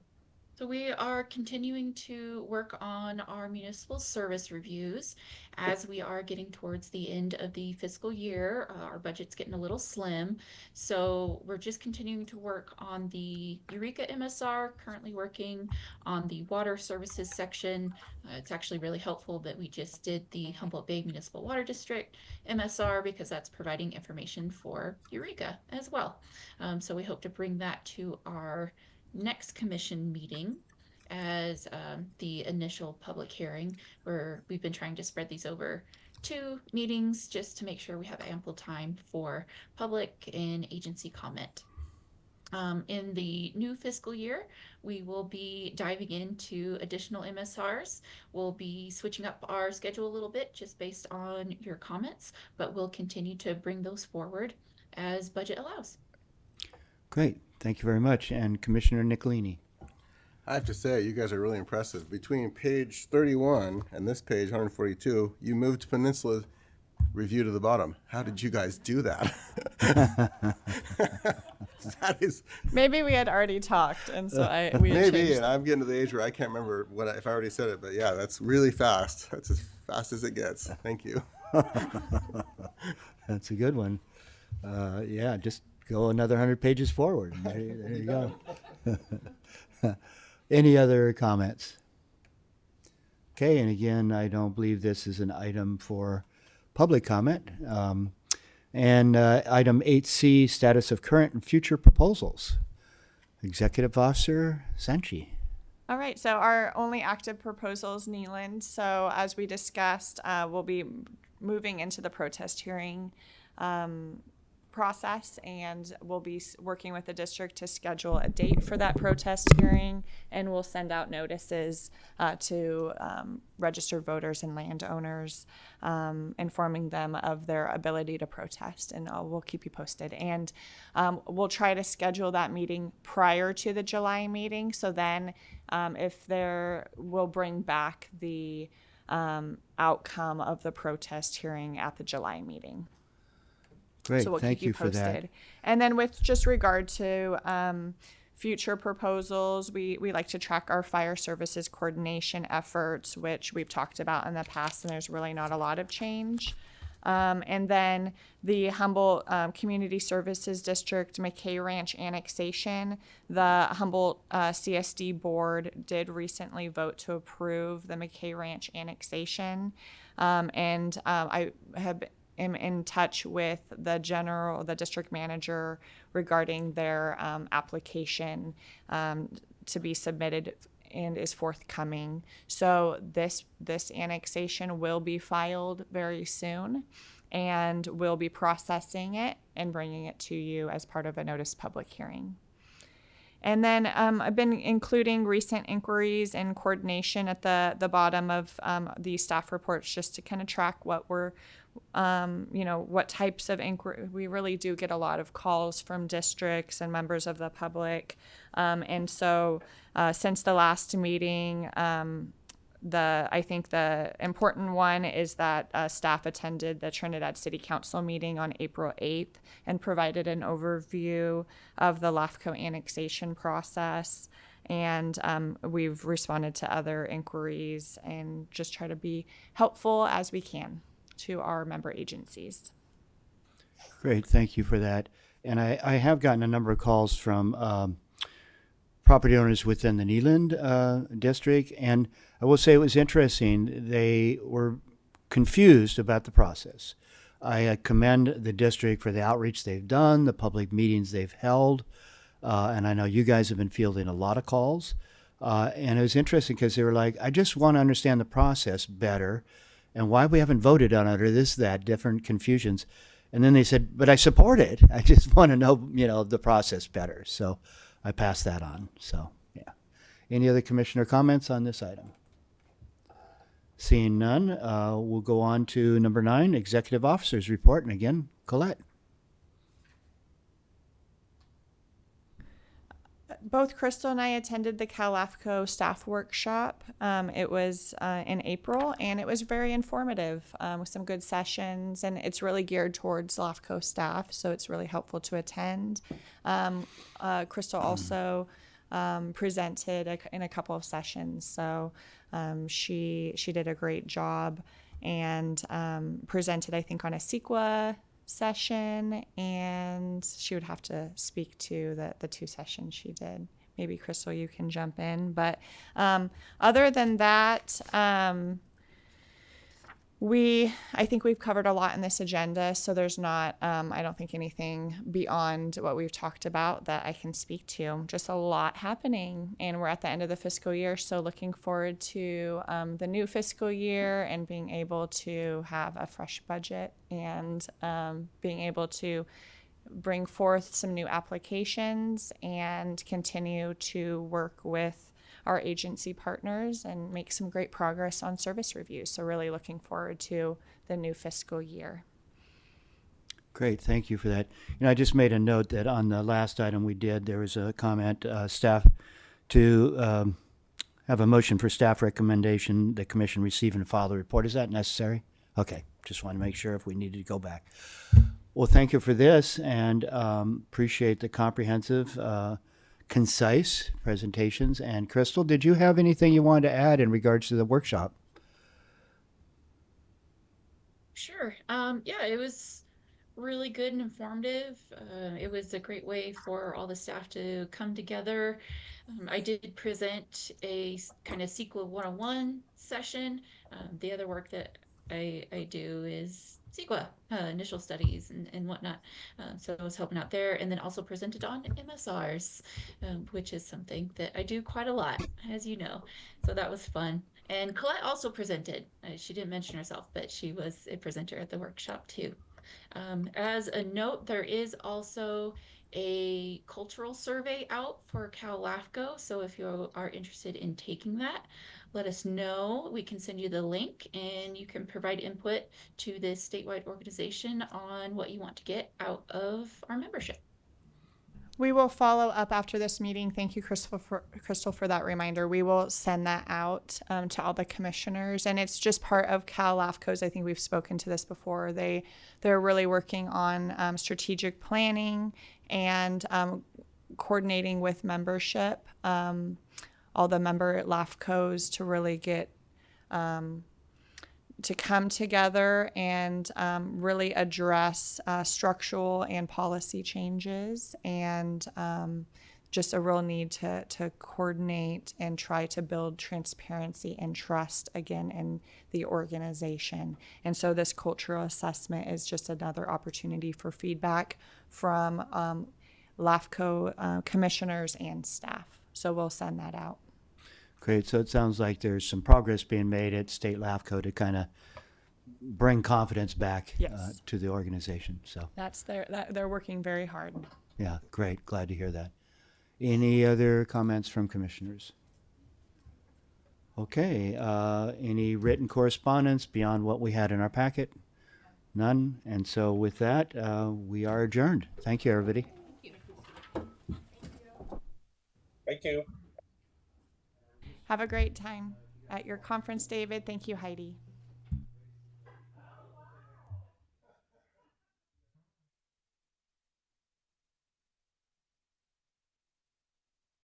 So we are continuing to work on our municipal service reviews as we are getting towards the end of the fiscal year. Our budget's getting a little slim. So we're just continuing to work on the Eureka MSR, currently working on the water services section. It's actually really helpful that we just did the Humboldt Bay Municipal Water District MSR because that's providing information for Eureka as well. So we hope to bring that to our next commission meeting as the initial public hearing, where we've been trying to spread these over 2 meetings just to make sure we have ample time for public and agency comment. In the new fiscal year, we will be diving into additional MSRs. We'll be switching up our schedule a little bit just based on your comments, but we'll continue to bring those forward as budget allows.
Great. Thank you very much. And Commissioner Nicolini.
I have to say, you guys are really impressive. Between page 31 and this page, 142, you moved Peninsula Review to the bottom. How did you guys do that? That is
Maybe we had already talked, and so we had
maybe,
changed.
and I'm getting to the age where I can't remember if I already said it, but yeah, that's really fast. That's as fast as it gets. Thank you.
That's a good one. Yeah, just go another 100 pages forward. There you go. Any other comments? Okay, and again, I don't believe this is an item for public comment. Item 8C, status of current and future proposals. Executive Officer Sanchi.
All right, so our only active proposal is Neeland. So as we discussed, we'll be moving into the protest hearing process, and we'll be working with the district to schedule a date for that protest hearing, and we'll send out notices to registered voters and landowners, informing them of their ability to protest, and we'll keep you posted. And we'll try to schedule that meeting prior to the July meeting, so then we'll bring back the outcome of the protest hearing at the July meeting.
Great,
So we'll
thank
keep you
for
posted.
that.
And then with just regard to future proposals, we like to track our fire services coordination efforts, which we've talked about in the past, and there's really not a lot of change. And then the Humboldt Community Services District McKay Ranch annexation, the Humboldt CSD board did recently vote to approve the McKay Ranch annexation. I am in touch with the district manager regarding their application to be submitted and is forthcoming. So this annexation will be filed very soon, and we'll be processing it and bringing it to you as part of a notice public hearing. And then I've been including recent inquiries and coordination at the bottom of the staff reports, just to kind of track what we're, what types of inquiry. We really do get a lot of calls from districts and members of the public. And so since the last meeting, I think the important one is that staff attended the Trinidad City Council meeting on April 8th and provided an overview of the LAFCo annexation process. And we've responded to other inquiries and just try to be helpful as we can to our member agencies.
Great, thank you for that. And I have gotten a number of calls from property owners within the Neeland district, and I will say it was interesting. They were confused about the process. I commend the district for the outreach they've done, the public meetings they've held, and I know you guys have been fielding a lot of calls. And it was interesting because they were like, I just want to understand the process better and why we haven't voted on it or this, that, different confusions. And then they said, but I support it. I just want to know, the process better. So I passed that on. So, yeah. Any other commissioner comments on this item? Seeing none, we'll go on to number 9, Executive Officers Report. And again, Colette.
Both Crystal and I attended the Cal LAFCo staff workshop. It was in April, and it was very informative with some good sessions, and it's really geared towards LAFCo staff, so it's really helpful to attend. Crystal also presented in a couple of sessions. So she did a great job and presented, I think, on a CEQA session, and she would have to speak to the two sessions she did. Maybe Crystal, you can jump in. But other than that, I think we've covered a lot in this agenda, so there's not, I don't think, anything beyond what we've talked about that I can speak to. Just a lot happening, and we're at the end of the fiscal year, so looking forward to the new fiscal year and being able to have a fresh budget and being able to bring forth some new applications and continue to work with our agency partners and make some great progress on service reviews. So really looking forward to the new fiscal year.
Great, thank you for that. I just made a note that on the last item we did, there was a comment, staff to have a motion for staff recommendation, the commission receive and file the report. Is that necessary? Okay, just want to make sure if we needed to go back. Well, thank you for this, and appreciate the comprehensive, concise presentations. And Crystal, did you have anything you wanted to add in regards to the workshop?
Sure. Yeah, it was really good and informative. It was a great way for all the staff to come together. I did present a kind of CEQA 101 session. The other work that I do is CEQA, initial studies and whatnot. So I was helping out there, and then also presented on MSRs, which is something that I do quite a lot, as you know. So that was fun. And Colette also presented. She didn't mention herself, but she was a presenter at the workshop too. As a note, there is also a cultural survey out for Cal LAFCo. So if you are interested in taking that, let us know. We can send you the link and you can provide input to this statewide organization on what you want to get out of our membership.
We will follow up after this meeting. Thank you, Crystal, for that reminder. We will send that out to all the commissioners, and it's just part of Cal LAFCo's. I think we've spoken to this before. They're really working on strategic planning and coordinating with membership, all the member LAFCos to really get to come together and really address structural and policy changes, and just a real need to coordinate and try to build transparency and trust again in the organization. And so this cultural assessment is just another opportunity for feedback from LAFCo commissioners and staff. So we'll send that out.
Great. So it sounds like there's some progress being made at State LAFCo to kind of bring confidence back
Yes.
to the organization. So
They're working very hard.
yeah, great. Glad to hear that. Any other comments from commissioners? Okay. Any written correspondence beyond what we had in our packet? None. And so with that, we are adjourned. Thank you, everybody.
Thank you.
Have a great time at your conference, David. Thank you, Heidi.